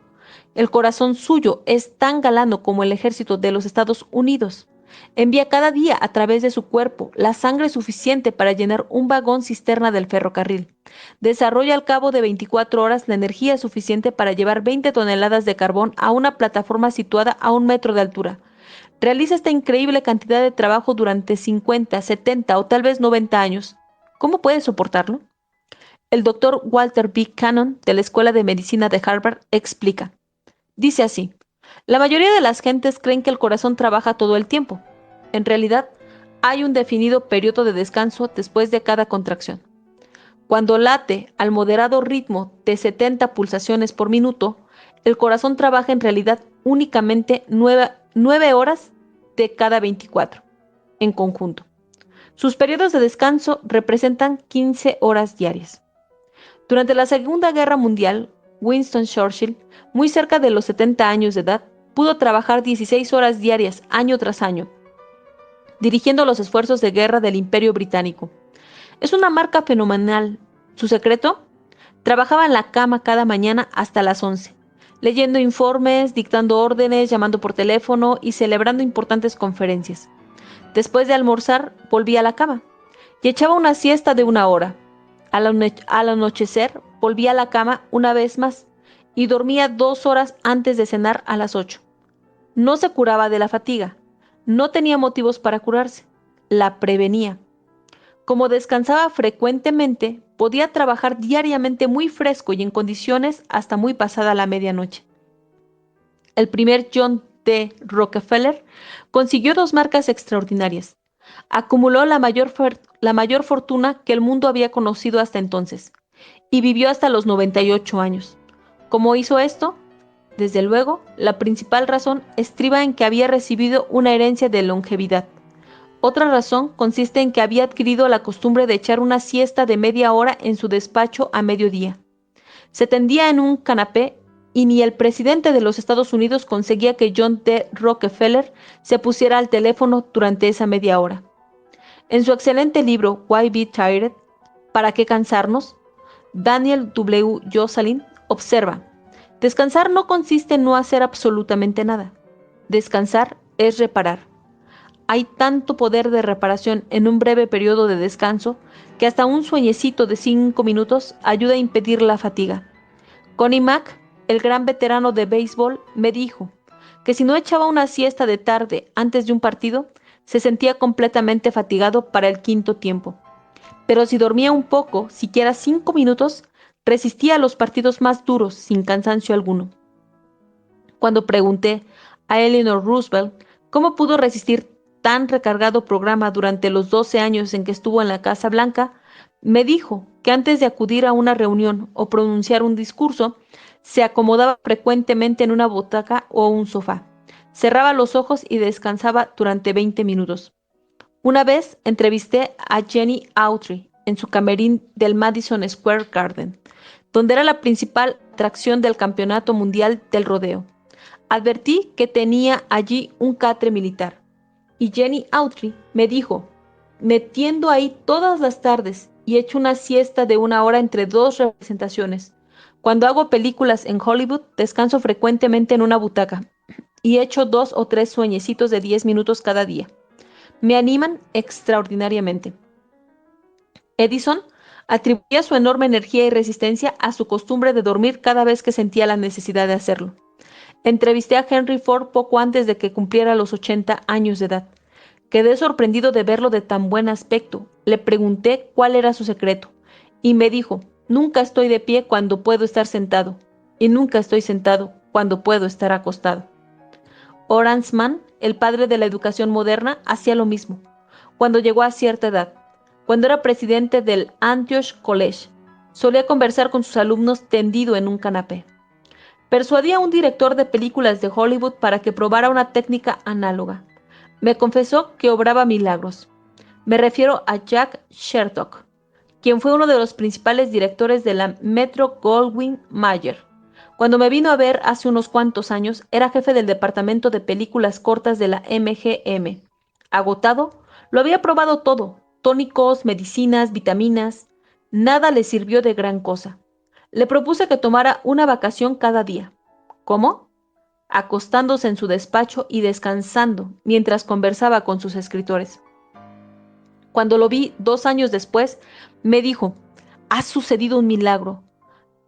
El corazón suyo es tan galano como el ejército de los Estados Unidos. Envía cada día a través de su cuerpo la sangre suficiente para llenar un vagón cisterna del ferrocarril. Desarrolla al cabo de 24 horas la energía suficiente para llevar 20 toneladas de carbón a una plataforma situada a 1 metro de altura. Realiza esta increíble cantidad de trabajo durante 50, 70 o tal vez 90 años. ¿Cómo puede soportarlo? El doctor Walter B. Cannon, de la Escuela de Medicina de Harvard, explica. Dice así, la mayoría de las gentes creen que el corazón trabaja todo el tiempo. En realidad, hay un definido periodo de descanso después de cada contracción. Cuando late al moderado ritmo de 70 pulsaciones por minuto, el corazón trabaja en realidad únicamente 9 horas de cada 24, en conjunto. Sus periodos de descanso representan 15 horas diarias. Durante la Segunda Guerra Mundial, Winston Churchill, muy cerca de los 70 años de edad, pudo trabajar 16 horas diarias año tras año, dirigiendo los esfuerzos de guerra del Imperio Británico. Es una marca fenomenal. ¿Su secreto? Trabajaba en la cama cada mañana hasta las 11, leyendo informes, dictando órdenes, llamando por teléfono y celebrando importantes conferencias. Después de almorzar, volvía a la cama y echaba una siesta de 1 hora. Al anochecer, volvía a la cama una vez más y dormía 2 horas antes de cenar a las 8. No se curaba de la fatiga, no tenía motivos para curarse, la prevenía. Como descansaba frecuentemente, podía trabajar diariamente muy fresco y en condiciones hasta muy pasada la medianoche. El primer John D. Rockefeller consiguió 2 marcas extraordinarias. Acumuló la mayor fortuna que el mundo había conocido hasta entonces y vivió hasta los 98 años. ¿Cómo hizo esto? Desde luego, la principal razón estriba en que había recibido una herencia de longevidad. Otra razón consiste en que había adquirido la costumbre de echar una siesta de media hora en su despacho a mediodía. Se tendía en un canapé y ni el presidente de los Estados Unidos conseguía que John D. Rockefeller se pusiera al teléfono durante esa media hora. En su excelente libro Why Be Tired? ¿Para qué cansarnos? Daniel W. Jocelyn observa, descansar no consiste en no hacer absolutamente nada. Descansar es reparar. Hay tanto poder de reparación en un breve periodo de descanso que hasta un sueñecito de 5 minutos ayuda a impedir la fatiga. Connie Mack, el gran veterano de béisbol, me dijo que si no echaba una siesta de tarde antes de un partido, se sentía completamente fatigado para el quinto tiempo. Pero si dormía un poco, siquiera 5 minutos, resistía a los partidos más duros sin cansancio alguno. Cuando pregunté a Eleanor Roosevelt cómo pudo resistir tan recargado programa durante los 12 años en que estuvo en la Casa Blanca, me dijo que antes de acudir a una reunión o pronunciar un discurso, se acomodaba frecuentemente en una butaca o un sofá, cerraba los ojos y descansaba durante 20 minutos. Una vez entrevisté a Jenny Autry en su camerín del Madison Square Garden, donde era la principal atracción del Campeonato Mundial del Rodeo. Advertí que tenía allí un catre militar. Y Jenny Autry me dijo, me tiendo ahí todas las tardes y echo una siesta de 1 hora entre 2 representaciones. Cuando hago películas en Hollywood, descanso frecuentemente en una butaca y echo 2 o 3 sueñecitos de 10 minutos cada día. Me animan extraordinariamente. Edison atribuía su enorme energía y resistencia a su costumbre de dormir cada vez que sentía la necesidad de hacerlo. Entrevisté a Henry Ford poco antes de que cumpliera los 80 años de edad. Quedé sorprendido de verlo de tan buen aspecto. Le pregunté cuál era su secreto y me dijo, nunca estoy de pie cuando puedo estar sentado y nunca estoy sentado cuando puedo estar acostado. Horace Mann, el padre de la educación moderna, hacía lo mismo. Cuando llegó a cierta edad, cuando era presidente del Antioch College, solía conversar con sus alumnos tendido en un canapé. Persuadí a un director de películas de Hollywood para que probara una técnica análoga. Me confesó que obraba milagros. Me refiero a Jack Sherlock, quien fue uno de los principales directores de la Metro-Goldwyn-Mayer. Cuando me vino a ver hace unos cuantos años, era jefe del departamento de películas cortas de la MGM. Agotado, lo había probado todo, tónicos, medicinas, vitaminas. Nada le sirvió de gran cosa. Le propuse que tomara una vacación cada día. ¿Cómo? Acostándose en su despacho y descansando mientras conversaba con sus escritores. Cuando lo vi 2 años después, me dijo, ha sucedido un milagro.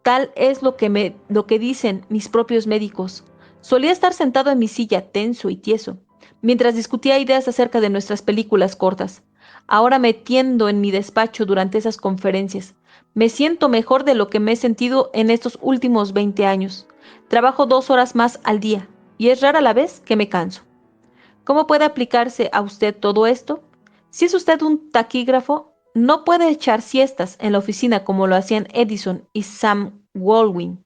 Tal es lo que dicen mis propios médicos. Solía estar sentado en mi silla, tenso y tieso, mientras discutía ideas acerca de nuestras películas cortas. Ahora me tiendo en mi despacho durante esas conferencias. Me siento mejor de lo que me he sentido en estos últimos 20 años. Trabajo 2 horas más al día y es rara la vez que me canso. ¿Cómo puede aplicarse a usted todo esto? Si es usted un taquígrafo, no puede echar siestas en la oficina como lo hacían Edison y Sam Baldwin.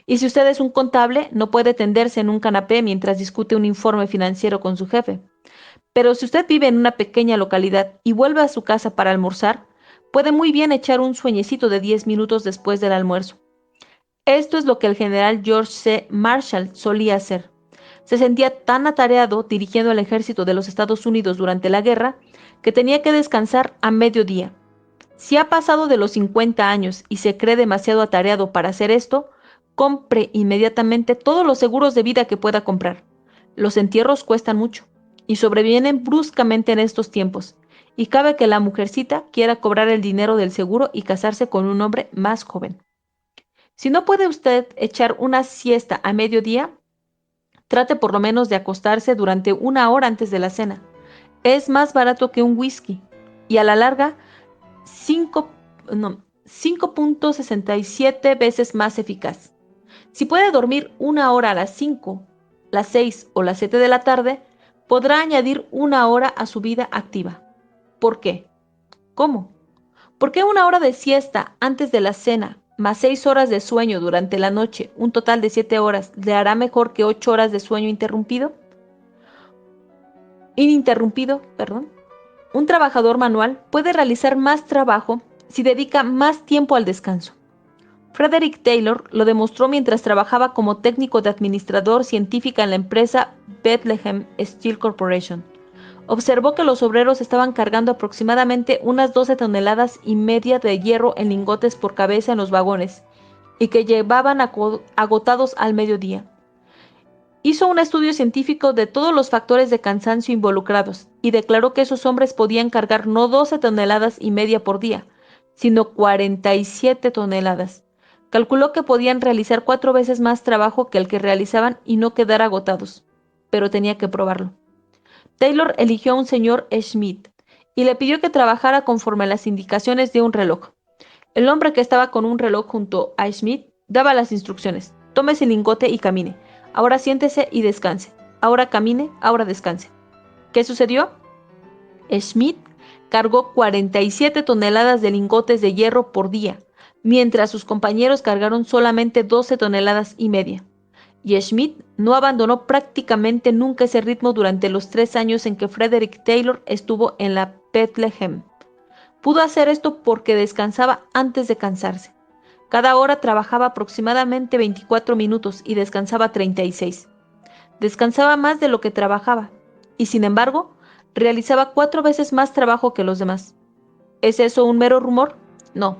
Y si usted es un contable, no puede tenderse en un canapé mientras discute un informe financiero con su jefe. Pero si usted vive en una pequeña localidad y vuelve a su casa para almorzar, puede muy bien echar un sueñecito de 10 minutos después del almuerzo. Esto es lo que el general George C. Marshall solía hacer. Se sentía tan atareado dirigiendo el ejército de los Estados Unidos durante la guerra que tenía que descansar a mediodía. Si ha pasado de los 50 años y se cree demasiado atareado para hacer esto, compre inmediatamente todos los seguros de vida que pueda comprar. Los entierros cuestan mucho y sobrevienen bruscamente en estos tiempos, y cabe que la mujercita quiera cobrar el dinero del seguro y casarse con un hombre más joven. Si no puede usted echar una siesta a mediodía, trate por lo menos de acostarse durante 1 hora antes de la cena. Es más barato que un whisky y a la larga 5.67 veces más eficaz. Si puede dormir 1 hora a las 5, las 6 o las 7 de la tarde, podrá añadir 1 hora a su vida activa. ¿Por qué? ¿Cómo? ¿Por qué 1 hora de siesta antes de la cena más 6 horas de sueño durante la noche, un total de 7 horas, le hará mejor que 8 horas de sueño ininterrumpido? Un trabajador manual puede realizar más trabajo si dedica más tiempo al descanso. Frederick Taylor lo demostró mientras trabajaba como técnico de administrador científica en la empresa Bethlehem Steel Corporation. Observó que los obreros estaban cargando aproximadamente unas 12 toneladas y media de hierro en lingotes por cabeza en los vagones y que llevaban agotados al mediodía. Hizo un estudio científico de todos los factores de cansancio involucrados y declaró que esos hombres podían cargar no 12 toneladas y media por día, sino 47 toneladas. Calculó que podían realizar 4 veces más trabajo que el que realizaban y no quedar agotados, pero tenía que probarlo. Taylor eligió a un señor Schmidt y le pidió que trabajara conforme a las indicaciones de un reloj. El hombre que estaba con un reloj junto a Schmidt daba las instrucciones. Tome ese lingote y camine. Ahora siéntese y descanse. Ahora camine, ahora descanse. ¿Qué sucedió? Schmidt cargó 47 toneladas de lingotes de hierro por día, mientras sus compañeros cargaron solamente 12 toneladas y media. Y Schmidt no abandonó prácticamente nunca ese ritmo durante los 3 años en que Frederick Taylor estuvo en la Bethlehem. Pudo hacer esto porque descansaba antes de cansarse. Cada hora trabajaba aproximadamente 24 minutos y descansaba 36. Descansaba más de lo que trabajaba y, sin embargo, realizaba 4 veces más trabajo que los demás. ¿Es eso un mero rumor? No.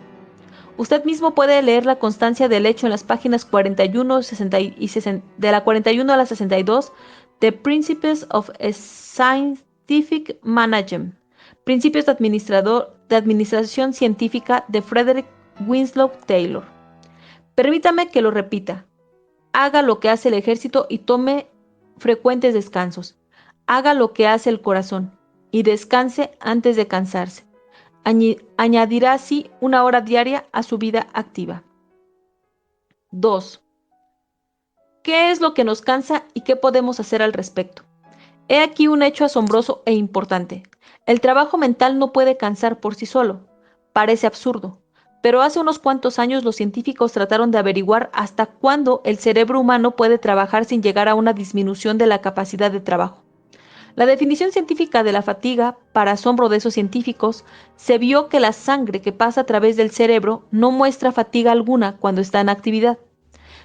Usted mismo puede leer la constancia del hecho en las páginas 41, 60 y 60, de la 41 a la 62 de Principles of a Scientific Management, Principios de Administración Científica de Frederick Winslow Taylor. Permítame que lo repita. Haga lo que hace el ejército y tome frecuentes descansos. Haga lo que hace el corazón y descanse antes de cansarse. Añadirá así 1 hora diaria a su vida activa. 2. ¿Qué es lo que nos cansa y qué podemos hacer al respecto? He aquí un hecho asombroso e importante. El trabajo mental no puede cansar por sí solo. Parece absurdo, pero hace unos cuantos años los científicos trataron de averiguar hasta cuándo el cerebro humano puede trabajar sin llegar a una disminución de la capacidad de trabajo. La definición científica de la fatiga, para asombro de esos científicos, se vio que la sangre que pasa a través del cerebro no muestra fatiga alguna cuando está en actividad.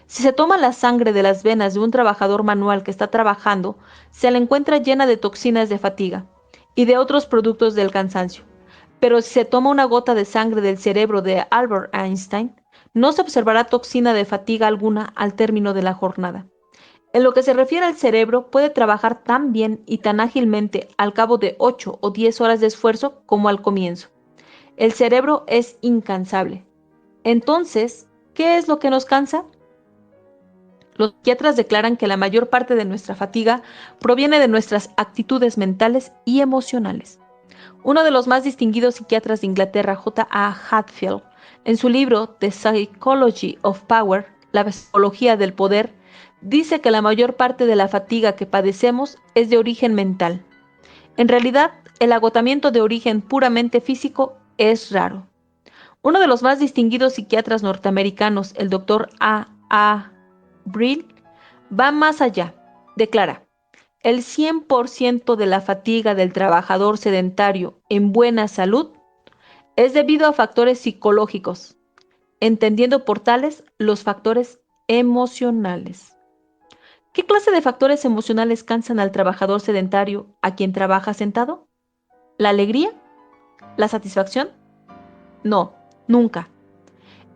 Si se toma la sangre de las venas de un trabajador manual que está trabajando, se la encuentra llena de toxinas de fatiga y de otros productos del cansancio. Pero si se toma una gota de sangre del cerebro de Albert Einstein, no se observará toxina de fatiga alguna al término de la jornada. En lo que se refiere al cerebro, puede trabajar tan bien y tan ágilmente al cabo de 8 o 10 horas de esfuerzo como al comienzo. El cerebro es incansable. Entonces, ¿qué es lo que nos cansa? Los psiquiatras declaran que la mayor parte de nuestra fatiga proviene de nuestras actitudes mentales y emocionales. Uno de los más distinguidos psiquiatras de Inglaterra, J. A. Hatfield, en su libro The Psychology of Power, la psicología del poder, dice que la mayor parte de la fatiga que padecemos es de origen mental. En realidad, el agotamiento de origen puramente físico es raro. Uno de los más distinguidos psiquiatras norteamericanos, el Dr. A. Brill, va más allá. Declara: el 100% de la fatiga del trabajador sedentario en buena salud es debido a factores psicológicos, entendiendo por tales los factores emocionales. ¿Qué clase de factores emocionales cansan al trabajador sedentario a quien trabaja sentado? ¿La alegría? ¿La satisfacción? No, nunca.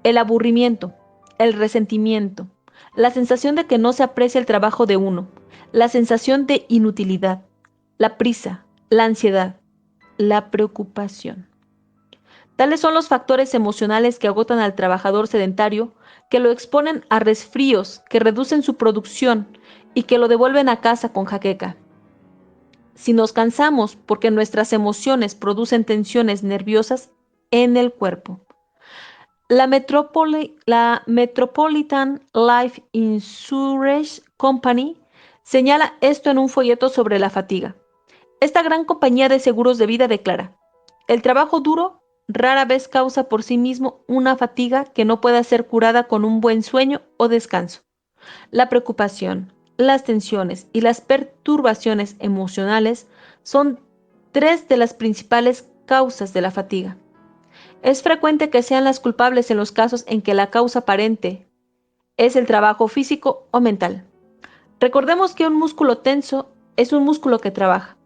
El aburrimiento, el resentimiento, la sensación de que no se aprecia el trabajo de uno, la sensación de inutilidad, la prisa, la ansiedad, la preocupación. Tales son los factores emocionales que agotan al trabajador sedentario, que lo exponen a resfríos, que reducen su producción y que lo devuelven a casa con jaqueca. Si nos cansamos porque nuestras emociones producen tensiones nerviosas en el cuerpo. La Metropolitan Life Insurance Company señala esto en un folleto sobre la fatiga. Esta gran compañía de seguros de vida declara: el trabajo duro rara vez causa por sí mismo una fatiga que no pueda ser curada con un buen sueño o descanso. La preocupación, las tensiones y las perturbaciones emocionales son tres de las principales causas de la fatiga. Es frecuente que sean las culpables en los casos en que la causa aparente es el trabajo físico o mental. Recordemos que un músculo tenso es un músculo que trabaja.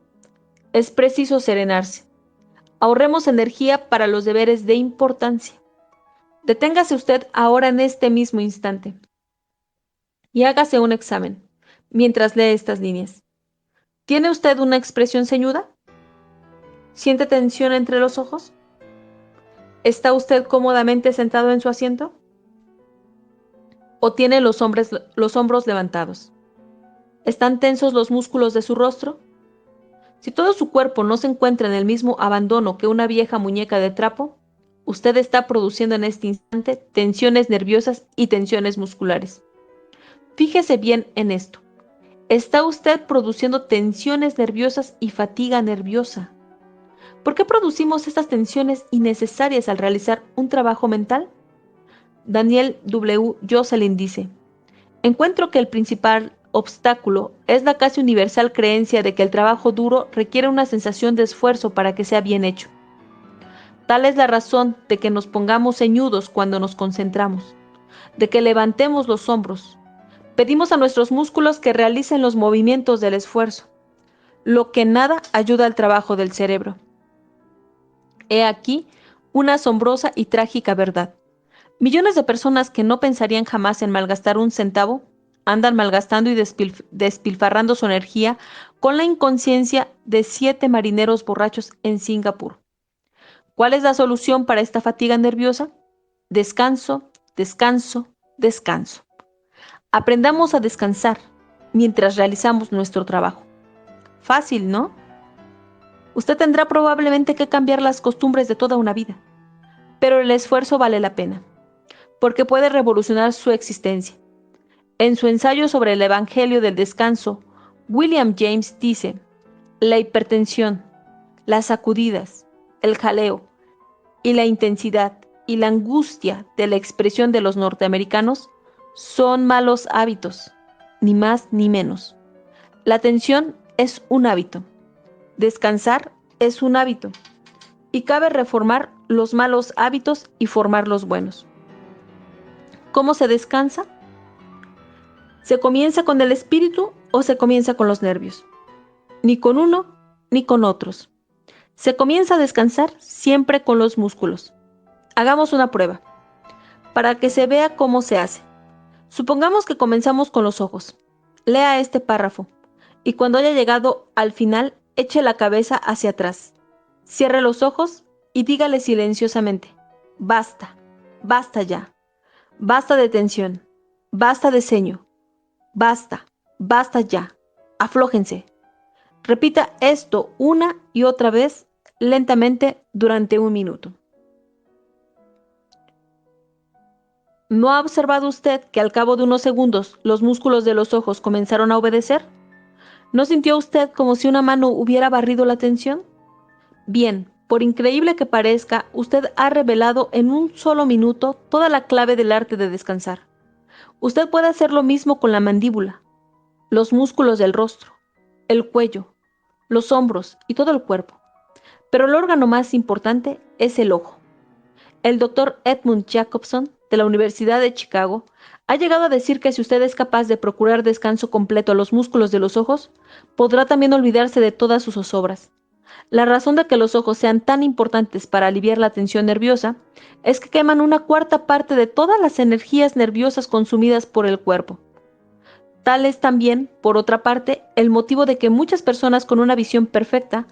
Es preciso serenarse. Ahorremos energía para los deberes de importancia. Deténgase usted ahora en este mismo instante y hágase un examen mientras lee estas líneas. ¿Tiene usted una expresión ceñuda? ¿Siente tensión entre los ojos? ¿Está usted cómodamente sentado en su asiento? ¿O tiene los hombros levantados? ¿Están tensos los músculos de su rostro? Si todo su cuerpo no se encuentra en el mismo abandono que una vieja muñeca de trapo, usted está produciendo en este instante tensiones nerviosas y tensiones musculares. Fíjese bien en esto. ¿Está usted produciendo tensiones nerviosas y fatiga nerviosa? ¿Por qué producimos estas tensiones innecesarias al realizar un trabajo mental? Daniel W. Jocelyn dice: encuentro que el principal obstáculo es la casi universal creencia de que el trabajo duro requiere una sensación de esfuerzo para que sea bien hecho. Tal es la razón de que nos pongamos ceñudos cuando nos concentramos, de que levantemos los hombros. Pedimos a nuestros músculos que realicen los movimientos del esfuerzo, lo que nada ayuda al trabajo del cerebro. He aquí una asombrosa y trágica verdad. Millones de personas que no pensarían jamás en malgastar un centavo, andan malgastando y despilfarrando su energía con la inconsciencia de 7 marineros borrachos en Singapur. ¿Cuál es la solución para esta fatiga nerviosa? Descanso, descanso, descanso. Aprendamos a descansar mientras realizamos nuestro trabajo. Fácil, ¿no? Usted tendrá probablemente que cambiar las costumbres de toda una vida, pero el esfuerzo vale la pena, porque puede revolucionar su existencia. En su ensayo sobre el Evangelio del Descanso, William James dice: la hipertensión, las sacudidas, el jaleo y la intensidad y la angustia de la expresión de los norteamericanos son malos hábitos, ni más ni menos. La tensión es un hábito. Descansar es un hábito. Y cabe reformar los malos hábitos y formar los buenos. ¿Cómo se descansa? ¿Se comienza con el espíritu o se comienza con los nervios? Ni con uno ni con otros. Se comienza a descansar siempre con los músculos. Hagamos una prueba, para que se vea cómo se hace. Supongamos que comenzamos con los ojos. Lea este párrafo, y cuando haya llegado al final, eche la cabeza hacia atrás. Cierre los ojos y dígale silenciosamente: basta, basta ya. Basta de tensión, basta de ceño, Basta, basta ya. Aflójense. Repita esto una y otra vez lentamente durante 1 minuto. ¿No ha observado usted que al cabo de unos segundos los músculos de los ojos comenzaron a obedecer? ¿No sintió usted como si una mano hubiera barrido la tensión? Bien, por increíble que parezca, usted ha revelado en un solo minuto toda la clave del arte de descansar. Usted puede hacer lo mismo con la mandíbula, los músculos del rostro, el cuello, los hombros y todo el cuerpo. Pero el órgano más importante es el ojo. El doctor Edmund Jacobson, de la Universidad de Chicago, ha llegado a decir que si usted es capaz de procurar descanso completo a los músculos de los ojos, podrá también olvidarse de todas sus zozobras. La razón de que los ojos sean tan importantes para aliviar la tensión nerviosa es que queman 1/4 parte de todas las energías nerviosas consumidas por el cuerpo. Tal es también, por otra parte, el motivo de que muchas personas con una visión perfecta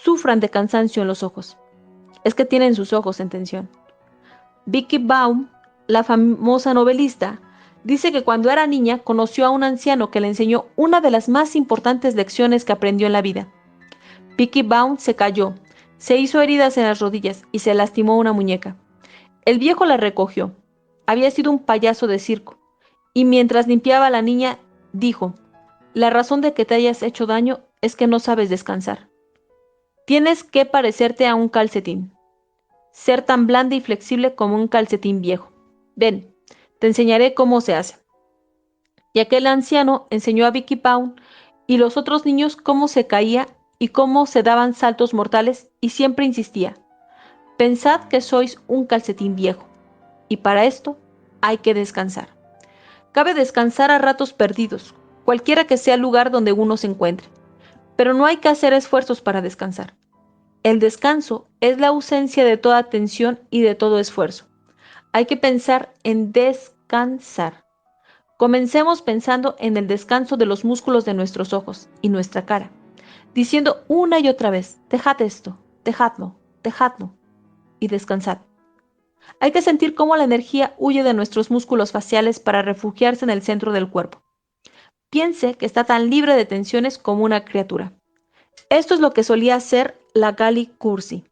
sufran de cansancio en los ojos. Es que tienen sus ojos en tensión. Vicky Baum, la famosa novelista, dice que cuando era niña conoció a un anciano que le enseñó una de las más importantes lecciones que aprendió en la vida. Vicky Baum se cayó, se hizo heridas en las rodillas y se lastimó una muñeca. El viejo la recogió. Había sido un payaso de circo. Y mientras limpiaba a la niña, dijo: la razón de que te hayas hecho daño es que no sabes descansar. Tienes que parecerte a un calcetín. Ser tan blanda y flexible como un calcetín viejo. Ven, te enseñaré cómo se hace. Y aquel anciano enseñó a Vicky Baum y los otros niños cómo se caía y cómo se daban saltos mortales y siempre insistía: pensad que sois un calcetín viejo y para esto hay que descansar. Cabe descansar a ratos perdidos, cualquiera que sea el lugar donde uno se encuentre, pero no hay que hacer esfuerzos para descansar. El descanso es la ausencia de toda tensión y de todo esfuerzo. Hay que pensar en descansar. Comencemos pensando en el descanso de los músculos de nuestros ojos y nuestra cara, diciendo una y otra vez: dejad esto, dejadlo, dejadlo, y descansad. Hay que sentir cómo la energía huye de nuestros músculos faciales para refugiarse en el centro del cuerpo. Piense que está tan libre de tensiones como una criatura. Esto es lo que solía hacer la Galli Curci.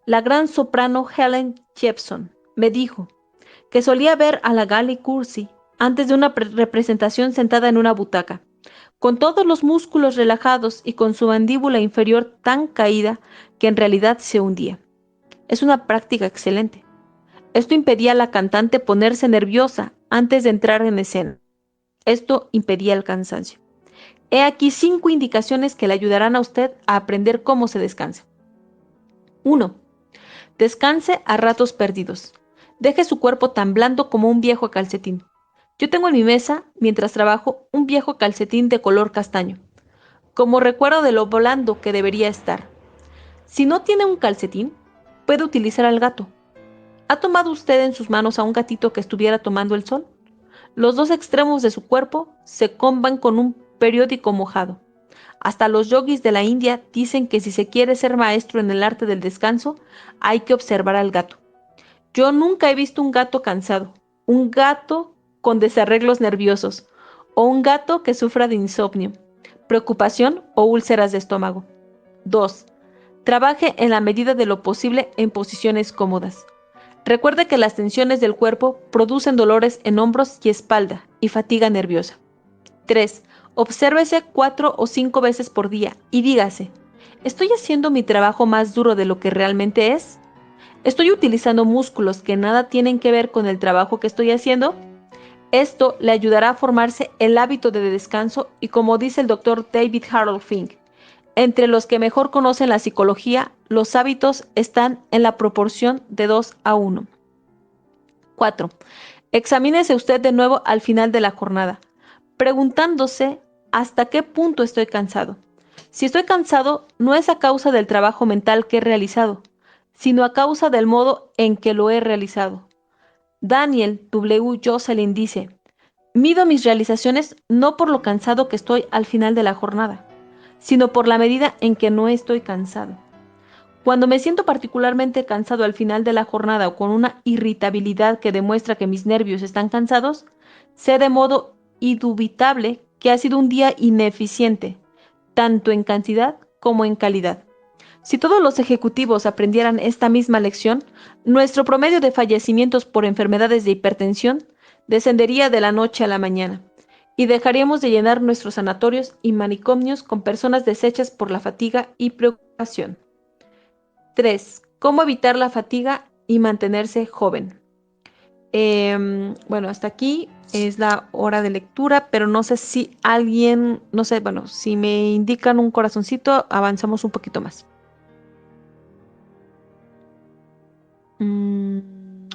La gran soprano Helen Jepson me dijo que solía ver a la Galli Curci antes de una representación sentada en una butaca, con todos los músculos relajados y con su mandíbula inferior tan caída que en realidad se hundía. Es una práctica excelente. Esto impedía a la cantante ponerse nerviosa antes de entrar en escena. Esto impedía el cansancio. He aquí 5 indicaciones que le ayudarán a usted a aprender cómo se descansa. 1. Descanse a ratos perdidos. Deje su cuerpo tan blando como un viejo calcetín. Yo tengo en mi mesa, mientras trabajo, un viejo calcetín de color castaño, como recuerdo de lo blando que debería estar. Si no tiene un calcetín, puede utilizar al gato. ¿Ha tomado usted en sus manos a un gatito que estuviera tomando el sol? Los 2 extremos de su cuerpo se comban con un periódico mojado. Hasta los yogis de la India dicen que si se quiere ser maestro en el arte del descanso, hay que observar al gato. Yo nunca he visto un gato cansado, un gato con desarreglos nerviosos, o un gato que sufra de insomnio, preocupación o úlceras de estómago. 2. Trabaje en la medida de lo posible en posiciones cómodas. Recuerde que las tensiones del cuerpo producen dolores en hombros y espalda y fatiga nerviosa. 3. Obsérvese 4 o 5 veces por día y dígase: ¿estoy haciendo mi trabajo más duro de lo que realmente es? ¿Estoy utilizando músculos que nada tienen que ver con el trabajo que estoy haciendo? Esto le ayudará a formarse el hábito de descanso y, como dice el doctor David Harold Fink, entre los que mejor conocen la psicología, los hábitos están en la proporción de 2:1. 4. Examínese usted de nuevo al final de la jornada, preguntándose hasta qué punto estoy cansado. Si estoy cansado, no es a causa del trabajo mental que he realizado, sino a causa del modo en que lo he realizado. Daniel W. Jocelyn dice: mido mis realizaciones no por lo cansado que estoy al final de la jornada, sino por la medida en que no estoy cansado. Cuando me siento particularmente cansado al final de la jornada o con una irritabilidad que demuestra que mis nervios están cansados, sé de modo indubitable que ha sido un día ineficiente, tanto en cantidad como en calidad. Si todos los ejecutivos aprendieran esta misma lección, nuestro promedio de fallecimientos por enfermedades de hipertensión descendería de la noche a la mañana y dejaríamos de llenar nuestros sanatorios y manicomios con personas deshechas por la fatiga y preocupación. 3. ¿Cómo evitar la fatiga y mantenerse joven? Bueno, hasta aquí es la hora de lectura, pero no sé si alguien, no sé, bueno, si me indican un corazoncito, avanzamos un poquito más.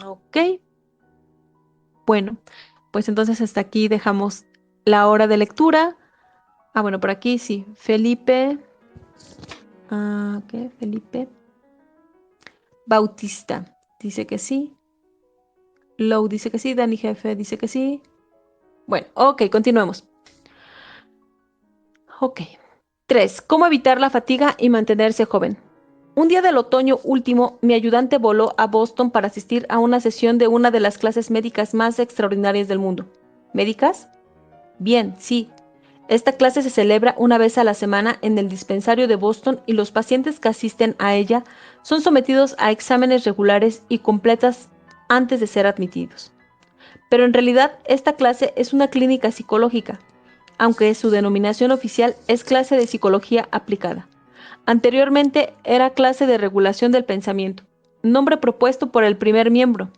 Ok. Bueno, pues entonces hasta aquí dejamos la hora de lectura. Ah, bueno, por aquí sí. Felipe. Ok, Felipe Bautista dice que sí. Low dice que sí. Dani Jefe dice que sí. Bueno, ok, continuemos. Ok. 3. ¿Cómo evitar la fatiga y mantenerse joven? Un día del otoño último, mi ayudante voló a Boston para asistir a una sesión de una de las clases médicas más extraordinarias del mundo. ¿Médicas? Bien, sí. Esta clase se celebra una vez a la semana en el dispensario de Boston y los pacientes que asisten a ella son sometidos a exámenes regulares y completas antes de ser admitidos. Pero en realidad esta clase es una clínica psicológica, aunque su denominación oficial es clase de psicología aplicada. Anteriormente era clase de regulación del pensamiento, nombre propuesto por el primer miembro.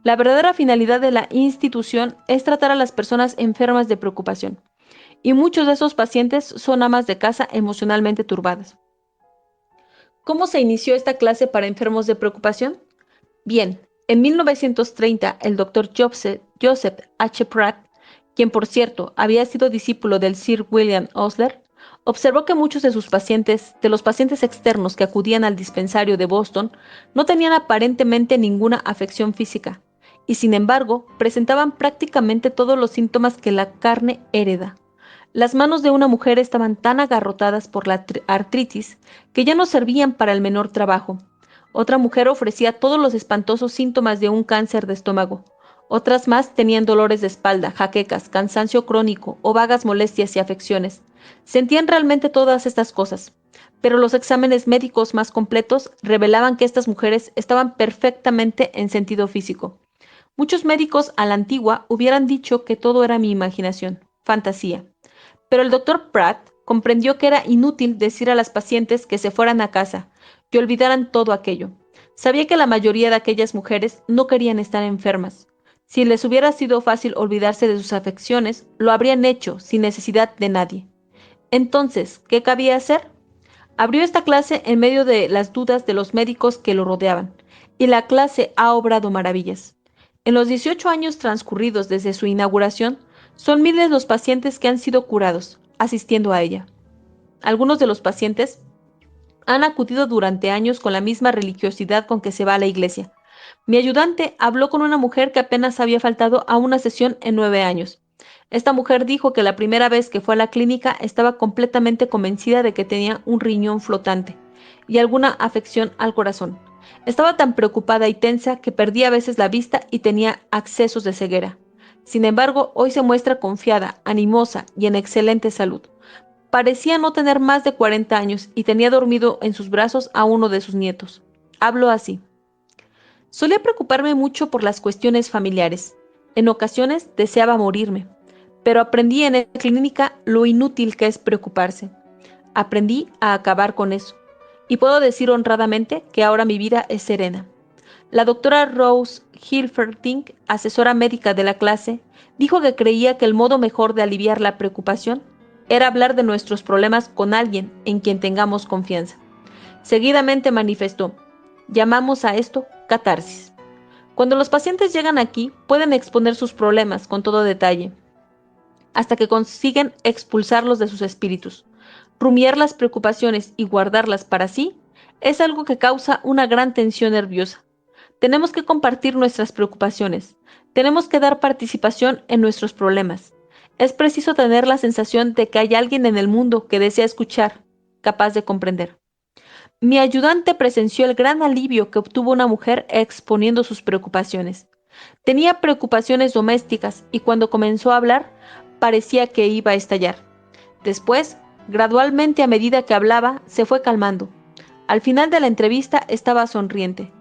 La verdadera finalidad de la institución es tratar a las personas enfermas de preocupación, y muchos de esos pacientes son amas de casa emocionalmente turbadas. ¿Cómo se inició esta clase para enfermos de preocupación? Bien, en 1930 el doctor Joseph H. Pratt, quien por cierto había sido discípulo del Sir William Osler, observó que muchos de los pacientes externos que acudían al dispensario de Boston, no tenían aparentemente ninguna afección física, y sin embargo presentaban prácticamente todos los síntomas que la carne hereda. Las manos de una mujer estaban tan agarrotadas por la artritis que ya no servían para el menor trabajo. Otra mujer ofrecía todos los espantosos síntomas de un cáncer de estómago. Otras más tenían dolores de espalda, jaquecas, cansancio crónico o vagas molestias y afecciones. Sentían realmente todas estas cosas, pero los exámenes médicos más completos revelaban que estas mujeres estaban perfectamente en sentido físico. Muchos médicos a la antigua hubieran dicho que todo era mi imaginación, fantasía. Pero el doctor Pratt comprendió que era inútil decir a las pacientes que se fueran a casa y olvidaran todo aquello. Sabía que la mayoría de aquellas mujeres no querían estar enfermas. Si les hubiera sido fácil olvidarse de sus afecciones, lo habrían hecho sin necesidad de nadie. Entonces, ¿qué cabía hacer? Abrió esta clase en medio de las dudas de los médicos que lo rodeaban, y la clase ha obrado maravillas. En los 18 años transcurridos desde su inauguración, son miles los pacientes que han sido curados, asistiendo a ella. Algunos de los pacientes han acudido durante años con la misma religiosidad con que se va a la iglesia. Mi ayudante habló con una mujer que apenas había faltado a una sesión en 9 años. Esta mujer dijo que la primera vez que fue a la clínica estaba completamente convencida de que tenía un riñón flotante y alguna afección al corazón. Estaba tan preocupada y tensa que perdía a veces la vista y tenía accesos de ceguera. Sin embargo, hoy se muestra confiada, animosa y en excelente salud. Parecía no tener más de 40 años y tenía dormido en sus brazos a uno de sus nietos. Habló así. Solía preocuparme mucho por las cuestiones familiares. En ocasiones deseaba morirme, pero aprendí en la clínica lo inútil que es preocuparse. Aprendí a acabar con eso, y puedo decir honradamente que ahora mi vida es serena. La doctora Rose Hilferding, asesora médica de la clase, dijo que creía que el modo mejor de aliviar la preocupación era hablar de nuestros problemas con alguien en quien tengamos confianza. Seguidamente manifestó, llamamos a esto catarsis. Cuando los pacientes llegan aquí, pueden exponer sus problemas con todo detalle, hasta que consiguen expulsarlos de sus espíritus. Rumiar las preocupaciones y guardarlas para sí es algo que causa una gran tensión nerviosa. Tenemos que compartir nuestras preocupaciones. Tenemos que dar participación en nuestros problemas. Es preciso tener la sensación de que hay alguien en el mundo que desea escuchar, capaz de comprender. Mi ayudante presenció el gran alivio que obtuvo una mujer exponiendo sus preocupaciones. Tenía preocupaciones domésticas y cuando comenzó a hablar, parecía que iba a estallar. Después, gradualmente a medida que hablaba, se fue calmando. Al final de la entrevista estaba sonriente.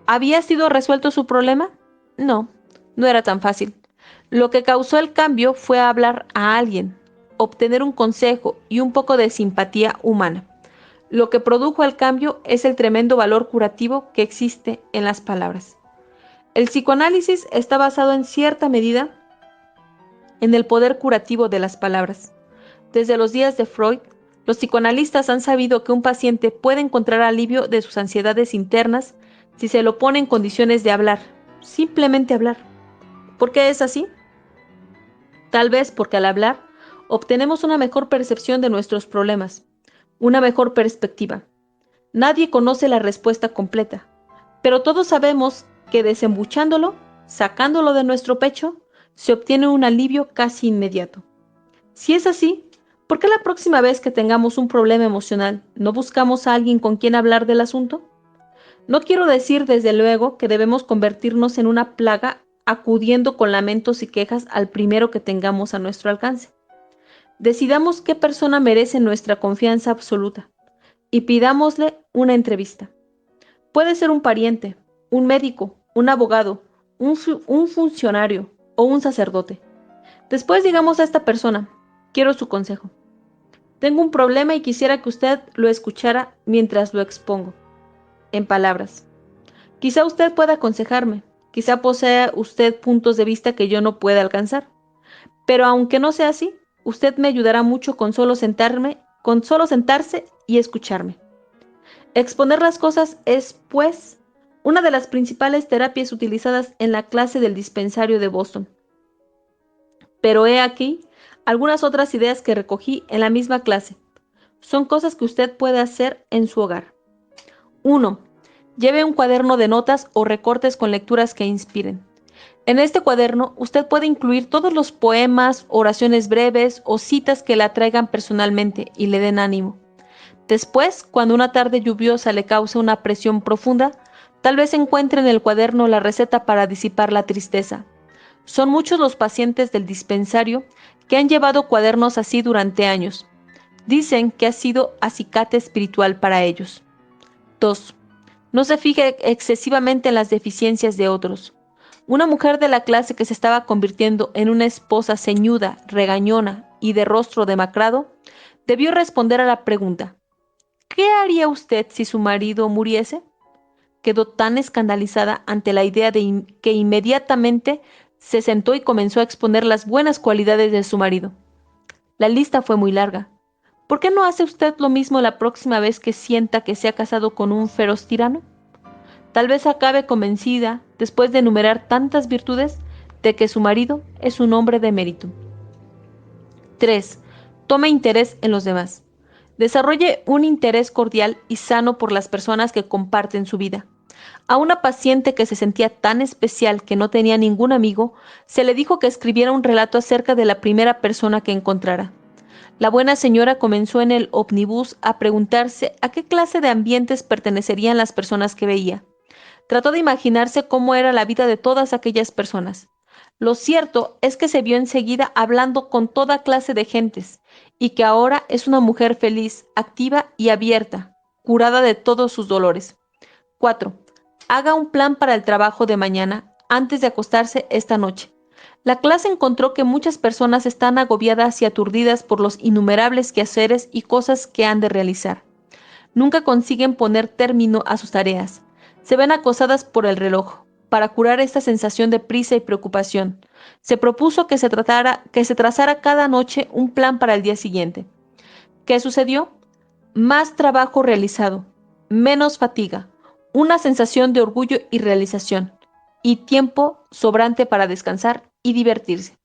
¿Había sido resuelto su problema? No, no era tan fácil. Lo que causó el cambio fue hablar a alguien, obtener un consejo y un poco de simpatía humana. Lo que produjo el cambio es el tremendo valor curativo que existe en las palabras. El psicoanálisis está basado en cierta medida en el poder curativo de las palabras. Desde los días de Freud, los psicoanalistas han sabido que un paciente puede encontrar alivio de sus ansiedades internas si se lo pone en condiciones de hablar, simplemente hablar. ¿Por qué es así? Tal vez porque al hablar obtenemos una mejor percepción de nuestros problemas, una mejor perspectiva. Nadie conoce la respuesta completa, pero todos sabemos que desembuchándolo, sacándolo de nuestro pecho, se obtiene un alivio casi inmediato. Si es así, ¿por qué la próxima vez que tengamos un problema emocional no buscamos a alguien con quien hablar del asunto? No quiero decir, desde luego, que debemos convertirnos en una plaga acudiendo con lamentos y quejas al primero que tengamos a nuestro alcance. Decidamos qué persona merece nuestra confianza absoluta y pidámosle una entrevista. Puede ser un pariente, un médico, un abogado, un funcionario o un sacerdote. Después digamos a esta persona: quiero su consejo. Tengo un problema y quisiera que usted lo escuchara mientras lo expongo. En palabras. Quizá usted pueda aconsejarme, quizá posea usted puntos de vista que yo no pueda alcanzar. Pero aunque no sea así, usted me ayudará mucho con solo sentarse y escucharme. Exponer las cosas es, pues, una de las principales terapias utilizadas en la clase del dispensario de Boston. Pero he aquí algunas otras ideas que recogí en la misma clase. Son cosas que usted puede hacer en su hogar. 1. Lleve un cuaderno de notas o recortes con lecturas que inspiren. En este cuaderno usted puede incluir todos los poemas, oraciones breves o citas que le atraigan personalmente y le den ánimo. Después, cuando una tarde lluviosa le cause una presión profunda, tal vez encuentre en el cuaderno la receta para disipar la tristeza. Son muchos los pacientes del dispensario que han llevado cuadernos así durante años. Dicen que ha sido acicate espiritual para ellos. 2. No se fije excesivamente en las deficiencias de otros. Una mujer de la clase que se estaba convirtiendo en una esposa ceñuda, regañona y de rostro demacrado, debió responder a la pregunta: ¿qué haría usted si su marido muriese? Quedó tan escandalizada ante la idea de que inmediatamente se sentó y comenzó a exponer las buenas cualidades de su marido. La lista fue muy larga. ¿Por qué no hace usted lo mismo la próxima vez que sienta que se ha casado con un feroz tirano? Tal vez acabe convencida, después de enumerar tantas virtudes, de que su marido es un hombre de mérito. 3. Tome interés en los demás. Desarrolle un interés cordial y sano por las personas que comparten su vida. A una paciente que se sentía tan especial que no tenía ningún amigo, se le dijo que escribiera un relato acerca de la primera persona que encontrara. La buena señora comenzó en el ómnibus a preguntarse a qué clase de ambientes pertenecerían las personas que veía. Trató de imaginarse cómo era la vida de todas aquellas personas. Lo cierto es que se vio enseguida hablando con toda clase de gentes, y que ahora es una mujer feliz, activa y abierta, curada de todos sus dolores. 4. Haga un plan para el trabajo de mañana antes de acostarse esta noche. La clase encontró que muchas personas están agobiadas y aturdidas por los innumerables quehaceres y cosas que han de realizar. Nunca consiguen poner término a sus tareas. Se ven acosadas por el reloj. Para curar esta sensación de prisa y preocupación, se propuso que se trazara cada noche un plan para el día siguiente. ¿Qué sucedió? Más trabajo realizado, menos fatiga, una sensación de orgullo y realización, y tiempo sobrante para descansar y divertirse.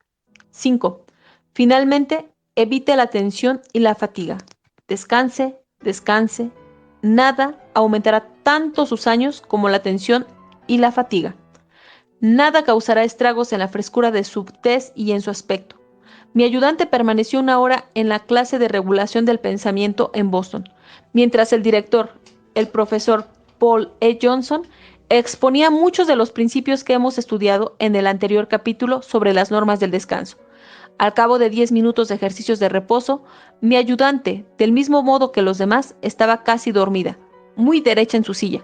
5. Finalmente, evite la tensión y la fatiga. Descanse, descanse. Nada aumentará tanto sus años como la tensión y la fatiga. Nada causará estragos en la frescura de su tez y en su aspecto. Mi ayudante permaneció 1 hora en la clase de regulación del pensamiento en Boston, mientras el director, el profesor Paul E. Johnson, exponía muchos de los principios que hemos estudiado en el anterior capítulo sobre las normas del descanso. Al cabo de 10 minutos de ejercicios de reposo, mi ayudante, del mismo modo que los demás, estaba casi dormida, muy derecha en su silla.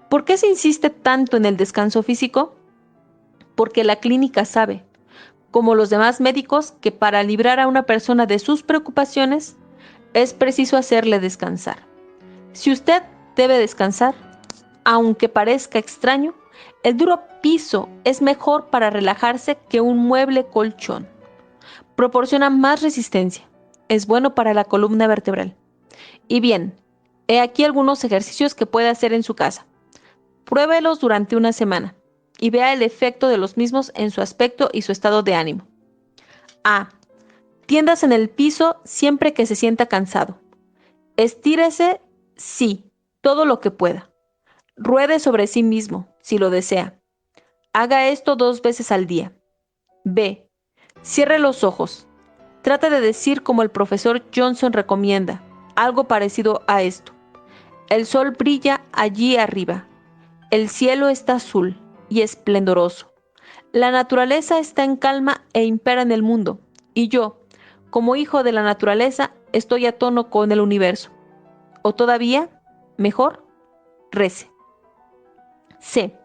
¿Por qué se insiste tanto en el descanso físico? Porque la clínica sabe, como los demás médicos, que para librar a una persona de sus preocupaciones es preciso hacerle descansar. Si usted debe descansar, aunque parezca extraño, el duro piso es mejor para relajarse que un mueble colchón. Proporciona más resistencia. Es bueno para la columna vertebral. Y bien, he aquí algunos ejercicios que puede hacer en su casa. Pruébelos durante una semana y vea el efecto de los mismos en su aspecto y su estado de ánimo. A. Tiendas en el piso siempre que se sienta cansado. Estírese, sí, todo lo que pueda. Ruede sobre sí mismo, si lo desea. Haga esto 2 veces al día. B. Cierre los ojos. Trata de decir como el profesor Johnson recomienda, algo parecido a esto. El sol brilla allí arriba. El cielo está azul y esplendoroso. La naturaleza está en calma e impera en el mundo. Y yo, como hijo de la naturaleza, estoy a tono con el universo. O todavía, mejor, rece. C.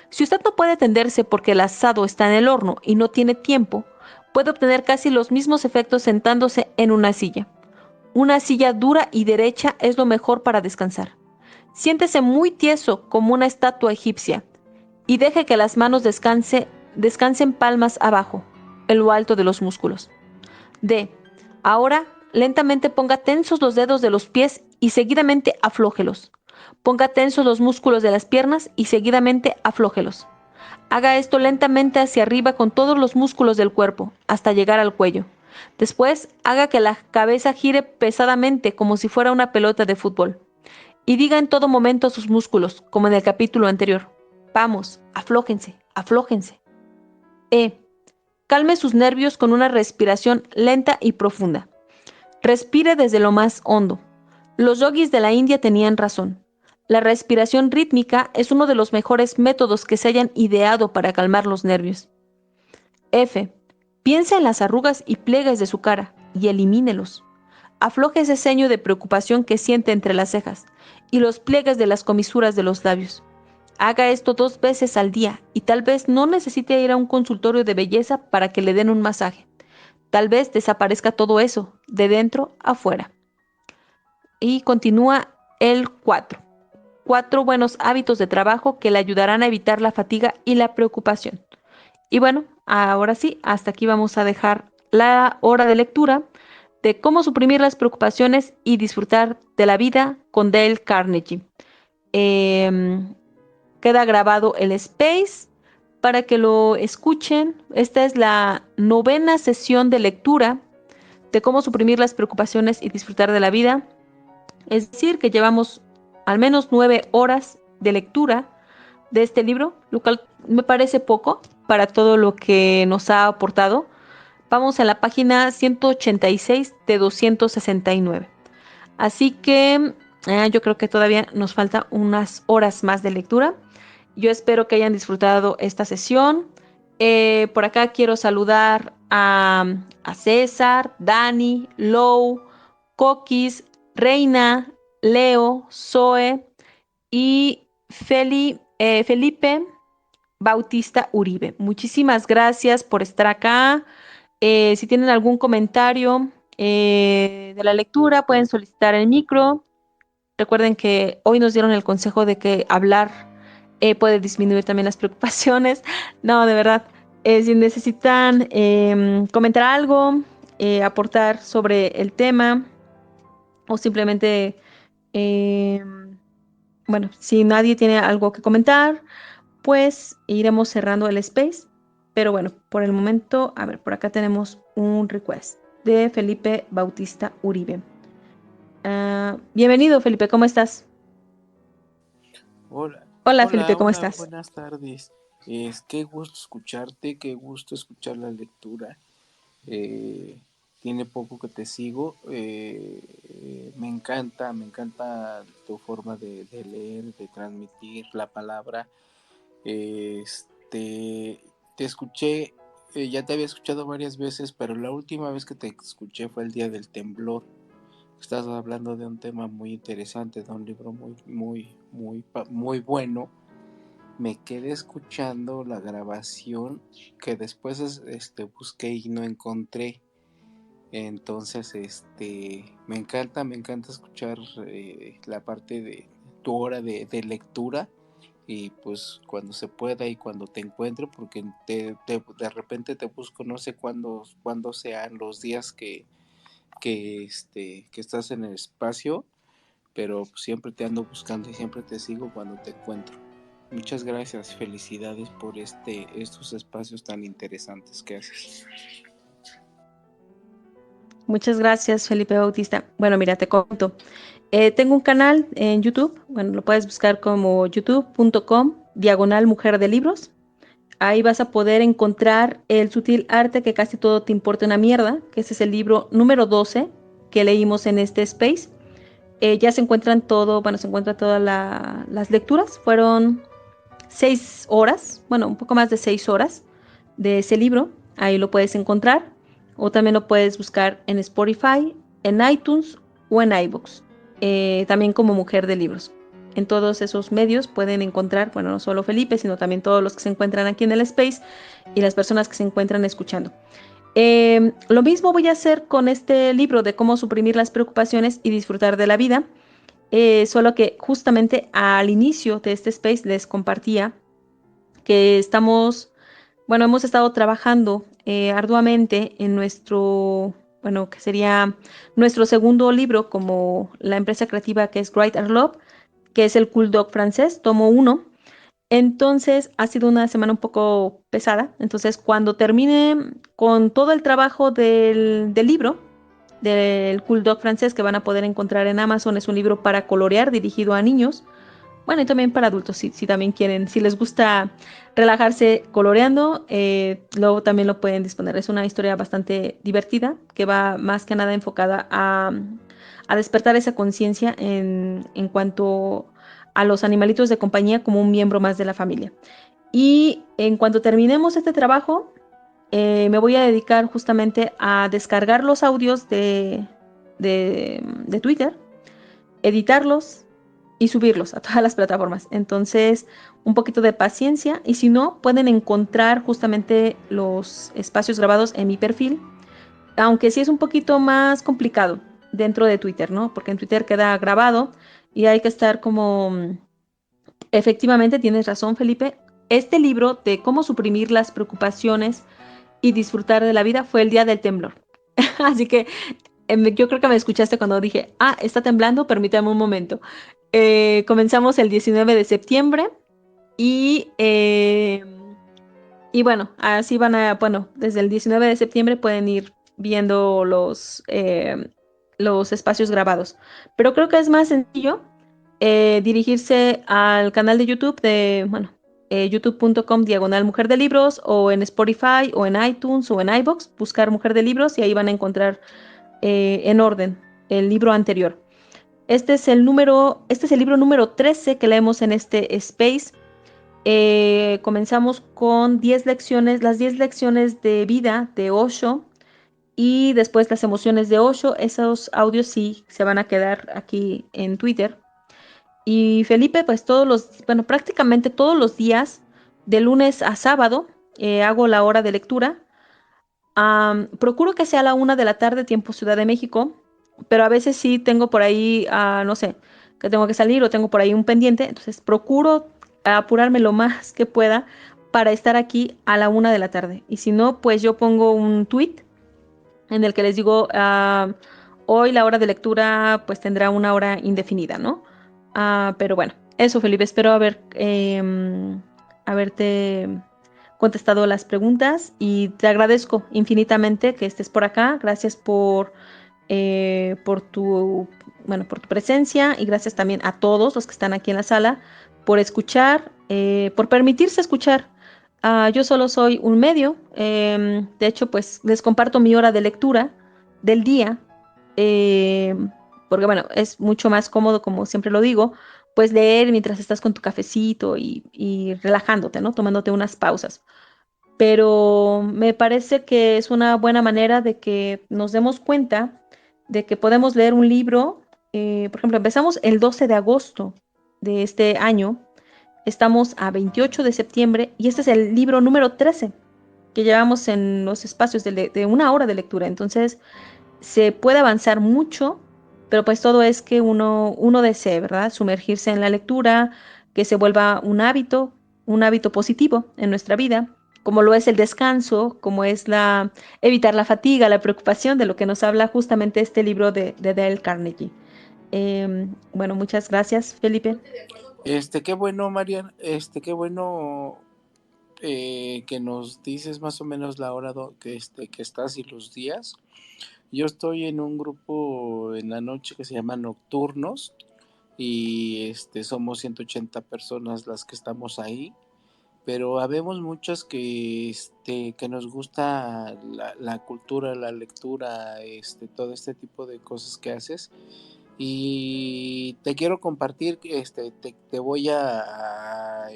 Si usted no puede tenderse porque el asado está en el horno y no tiene tiempo, puede obtener casi los mismos efectos sentándose en una silla. Una silla dura y derecha es lo mejor para descansar. Siéntese muy tieso como una estatua egipcia y deje que las manos descansen palmas abajo, en lo alto de los músculos. D. Ahora, lentamente ponga tensos los dedos de los pies y seguidamente aflójelos. Ponga tensos los músculos de las piernas y seguidamente aflójelos. Haga esto lentamente hacia arriba con todos los músculos del cuerpo, hasta llegar al cuello. Después, haga que la cabeza gire pesadamente como si fuera una pelota de fútbol. Y diga en todo momento a sus músculos, como en el capítulo anterior: vamos, aflójense, aflójense. E. Calme sus nervios con una respiración lenta y profunda. Respire desde lo más hondo. Los yogis de la India tenían razón. La respiración rítmica es uno de los mejores métodos que se hayan ideado para calmar los nervios. F. Piense en las arrugas y pliegues de su cara y elimínelos. Afloje ese ceño de preocupación que siente entre las cejas y los pliegues de las comisuras de los labios. Haga esto 2 veces al día y tal vez no necesite ir a un consultorio de belleza para que le den un masaje. Tal vez desaparezca todo eso, de dentro a fuera. Y continúa el 4. 4 buenos hábitos de trabajo que le ayudarán a evitar la fatiga y la preocupación. Y bueno, ahora sí, hasta aquí vamos a dejar la hora de lectura de cómo suprimir las preocupaciones y disfrutar de la vida con Dale Carnegie. Queda grabado el space para que lo escuchen. Esta es la 9ª sesión de lectura de cómo suprimir las preocupaciones y disfrutar de la vida. Es decir, que llevamos al menos 9 horas de lectura de este libro, lo cual me parece poco para todo lo que nos ha aportado. Vamos a la página 186 de 269. Así que yo creo que todavía nos falta unas horas más de lectura. Yo espero que hayan disfrutado esta sesión. Por acá quiero saludar a César, Dani, Lou, Coquis, Reina, Leo, Zoe y Felipe Bautista Uribe. Muchísimas gracias por estar acá. Si tienen algún comentario de la lectura, pueden solicitar el micro. Recuerden que hoy nos dieron el consejo de que hablar puede disminuir también las preocupaciones. No, de verdad, si necesitan comentar algo, aportar sobre el tema o simplemente, eh, bueno, si nadie tiene algo que comentar, pues iremos cerrando el space. Pero bueno, por el momento, a ver, por acá tenemos un request de Felipe Bautista Uribe. Bienvenido, Felipe, ¿cómo estás? Hola, Hola, Felipe, hola, ¿cómo hola, estás? buenas tardes. Qué gusto escucharte, qué gusto escuchar la lectura. Eh, Tiene poco que te sigo. Me encanta tu forma de leer, de transmitir la palabra. Te escuché Ya te había escuchado varias veces, pero la última vez que te escuché fue el día del temblor. Estás hablando de un tema muy interesante, de un libro muy bueno. Me quedé escuchando la grabación que después busqué y no encontré. Entonces, me encanta escuchar la parte de tu hora de lectura, y pues cuando se pueda y cuando te encuentre, porque de repente te busco, no sé cuándo sean los días que estás en el espacio, pero siempre te ando buscando y siempre te sigo cuando te encuentro. Muchas gracias, felicidades por estos espacios tan interesantes que haces. Muchas gracias, Felipe Bautista. Bueno, mira, te cuento. Tengo un canal en YouTube, bueno, lo puedes buscar como youtube.com/Mujer de Libros. Ahí vas a poder encontrar El sutil arte que casi todo te importa una mierda, que ese es el libro número 12 que leímos en este space. Ya se encuentran se encuentran todas las lecturas. Fueron 6 horas, bueno, un poco más de 6 horas de ese libro. Ahí lo puedes encontrar. O también lo puedes buscar en Spotify, en iTunes o en iVoox. También como Mujer de Libros. En todos esos medios pueden encontrar, bueno, no solo Felipe, sino también todos los que se encuentran aquí en el space y las personas que se encuentran escuchando. Lo mismo voy a hacer con este libro de cómo suprimir las preocupaciones y disfrutar de la vida. Solo que justamente al inicio de este space les compartía que hemos estado trabajando arduamente en que sería nuestro segundo libro como la empresa creativa que es Write and Love, que es el Cool Dog francés, tomo 1. Entonces ha sido una semana un poco pesada. Entonces cuando termine con todo el trabajo del libro, del Cool Dog francés que van a poder encontrar en Amazon, es un libro para colorear dirigido a niños. Bueno, y también para adultos, si también quieren, si les gusta relajarse coloreando, luego también lo pueden disponer. Es una historia bastante divertida que va más que nada enfocada a despertar esa conciencia en cuanto a los animalitos de compañía como un miembro más de la familia. Y en cuanto terminemos este trabajo, me voy a dedicar justamente a descargar los audios de Twitter, editarlos y subirlos a todas las plataformas. Entonces, un poquito de paciencia y si no, pueden encontrar justamente los espacios grabados en mi perfil, aunque sí es un poquito más complicado dentro de Twitter, ¿no? Porque en Twitter queda grabado y hay que estar como, efectivamente, tienes razón, Felipe. Este libro de cómo suprimir las preocupaciones y disfrutar de la vida fue el día del temblor. Así que yo creo que me escuchaste cuando dije, está temblando, permítame un momento. Comenzamos el 19 de septiembre y, bueno, así desde el 19 de septiembre pueden ir viendo los espacios grabados. Pero creo que es más sencillo dirigirse al canal de YouTube youtube.com/Mujer de Libros, o en Spotify o en iTunes o en iVoox, buscar Mujer de Libros y ahí van a encontrar en orden el libro anterior. Este es el libro número 13 que leemos en este space. Comenzamos con 10 lecciones, las 10 lecciones de vida de Osho y después las emociones de Osho. Esos audios sí se van a quedar aquí en Twitter. Y Felipe, pues prácticamente todos los días, de lunes a sábado, hago la hora de lectura. Procuro que sea a la 1 de la tarde, tiempo Ciudad de México, pero a veces sí tengo por ahí, no sé, que tengo que salir o tengo por ahí un pendiente, entonces procuro apurarme lo más que pueda para estar aquí a la 1 de la tarde. Y si no, pues yo pongo un tweet en el que les digo, hoy la hora de lectura pues tendrá una hora indefinida, ¿no? Pero bueno, eso, Felipe, espero haberte contestado las preguntas y te agradezco infinitamente que estés por acá. Gracias por tu presencia y gracias también a todos los que están aquí en la sala por escuchar, por permitirse escuchar. Yo solo soy un medio. De hecho, pues les comparto mi hora de lectura del día, porque bueno, es mucho más cómodo, como siempre lo digo, pues leer mientras estás con tu cafecito y relajándote, ¿no? Tomándote unas pausas. pero me parece que es una buena manera de que nos demos cuenta de que podemos leer un libro. Por ejemplo, empezamos el 12 de agosto de este año, estamos a 28 de septiembre y este es el libro número 13 que llevamos en los espacios de una hora de lectura. Entonces, se puede avanzar mucho, pero pues todo es que uno desee, ¿verdad? Sumergirse en la lectura, que se vuelva un hábito positivo en nuestra vida, como lo es el descanso, como es evitar la fatiga, la preocupación, de lo que nos habla justamente este libro de Dale Carnegie. Bueno, muchas gracias, Felipe. Qué bueno, Marian, qué bueno que nos dices más o menos la hora que estás y los días. Yo estoy en un grupo en la noche que se llama Nocturnos y somos 180 personas las que estamos ahí, pero habemos muchas que nos gusta la cultura, la lectura, todo este tipo de cosas que haces. Y te quiero compartir, te voy a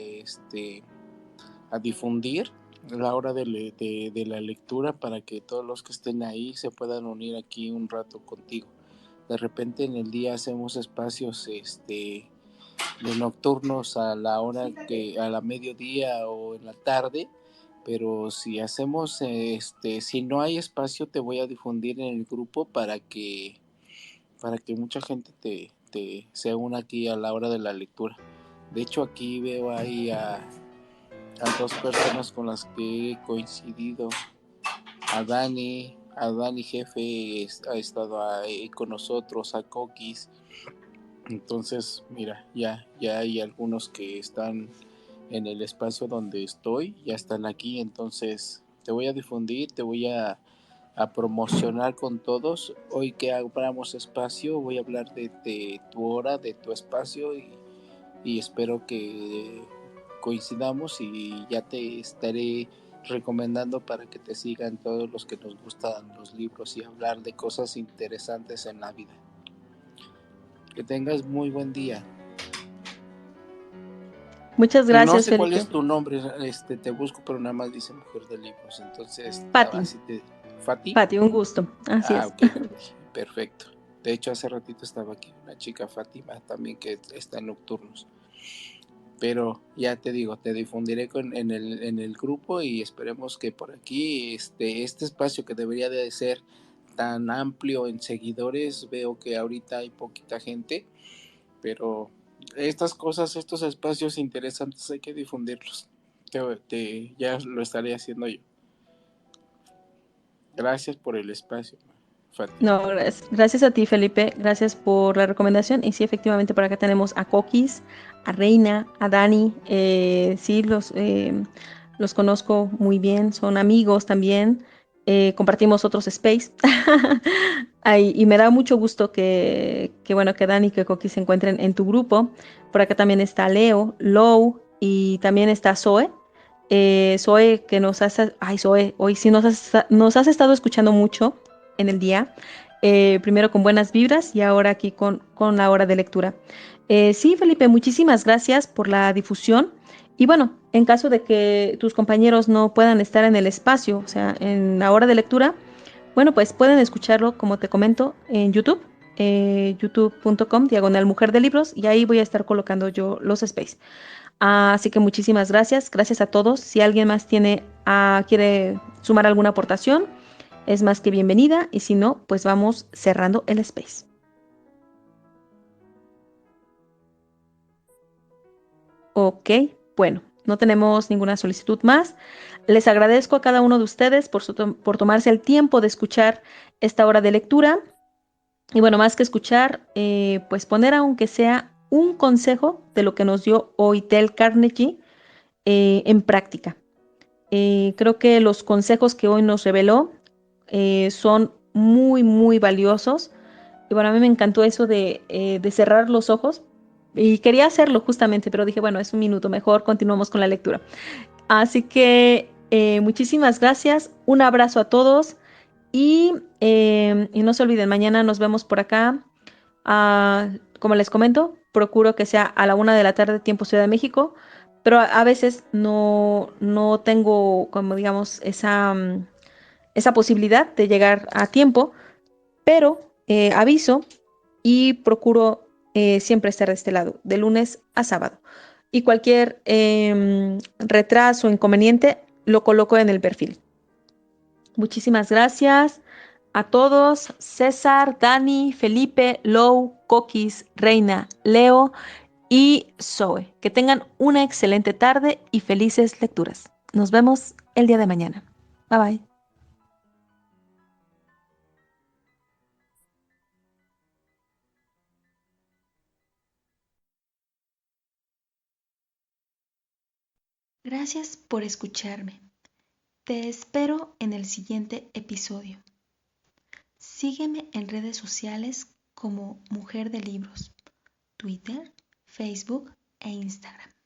difundir la hora de la lectura para que todos los que estén ahí se puedan unir aquí un rato contigo. De repente en el día hacemos espacios de nocturnos a la hora a la mediodía o en la tarde, pero si hacemos si no hay espacio, te voy a difundir en el grupo para que mucha gente se una aquí a la hora de la lectura. De hecho, aquí veo ahí a 2 personas con las que he coincidido. A Dani jefe ha estado ahí con nosotros, a Coquis. Entonces, mira, ya hay algunos que están en el espacio donde estoy, ya están aquí. Entonces te voy a difundir, te voy a promocionar con todos. Hoy que abramos espacio, voy a hablar de tu hora, de tu espacio, y espero que coincidamos y ya te estaré recomendando para que te sigan todos los que nos gustan los libros y hablar de cosas interesantes en la vida. Que tengas muy buen día. Muchas gracias, no sé Felipe. Cuál es tu nombre, te busco, pero nada más dice Mujer de Libros. Entonces, Pati. ¿Fati? Pati, un gusto. Así es. Okay. Perfecto. De hecho, hace ratito estaba aquí una chica, Fátima, también, que está en Nocturnos. Pero ya te digo, te difundiré en el grupo y esperemos que por aquí este espacio que debería de ser tan amplio en seguidores, veo que ahorita hay poquita gente, pero estas cosas, estos espacios interesantes hay que difundirlos. Ya lo estaré haciendo yo. Gracias por el espacio, Fati. No, gracias a ti, Felipe. Gracias por la recomendación. Y sí, efectivamente, por acá tenemos a Coquis, a Reina, a Dani. Sí, los conozco muy bien. Son amigos también. Compartimos otros space. Ay, y me da mucho gusto bueno, que Dani y que Coquis se encuentren en tu grupo. Por acá también está Leo, Lou y también está Zoe. Zoe, que nos hace... Ay, Zoe, hoy sí nos has estado escuchando mucho en el día, primero con buenas vibras y ahora aquí con la hora de lectura. Sí, Felipe, muchísimas gracias por la difusión. Y bueno, en caso de que tus compañeros no puedan estar en el espacio, o sea, en la hora de lectura, bueno, pues pueden escucharlo, como te comento, en YouTube, youtube.com/Mujer de Libros, y ahí voy a estar colocando yo los space. Así que muchísimas gracias, gracias a todos. Si alguien más quiere sumar alguna aportación, es más que bienvenida, y si no, pues vamos cerrando el space. Ok, bueno, no tenemos ninguna solicitud más. Les agradezco a cada uno de ustedes por tomarse el tiempo de escuchar esta hora de lectura. Y bueno, más que escuchar, pues poner aunque sea un consejo de lo que nos dio hoy Dale Carnegie en práctica. Creo que los consejos que hoy nos reveló son muy, muy valiosos. Y bueno, a mí me encantó eso de cerrar los ojos. Y quería hacerlo justamente, pero dije, bueno, es un minuto, mejor continuamos con la lectura. Así que muchísimas gracias, un abrazo a todos y no se olviden, mañana nos vemos por acá. Como les comento, procuro que sea a la 1 de la tarde, tiempo Ciudad de México, pero a veces no tengo, como digamos, esa posibilidad de llegar a tiempo, pero aviso y procuro siempre estar de este lado, de lunes a sábado. Y cualquier retraso o inconveniente lo coloco en el perfil. Muchísimas gracias a todos, César, Dani, Felipe, Lou, Coquis, Reina, Leo y Zoe. Que tengan una excelente tarde y felices lecturas. Nos vemos el día de mañana. Bye bye. Gracias por escucharme. Te espero en el siguiente episodio. Sígueme en redes sociales como Mujer de Libros, Twitter, Facebook e Instagram.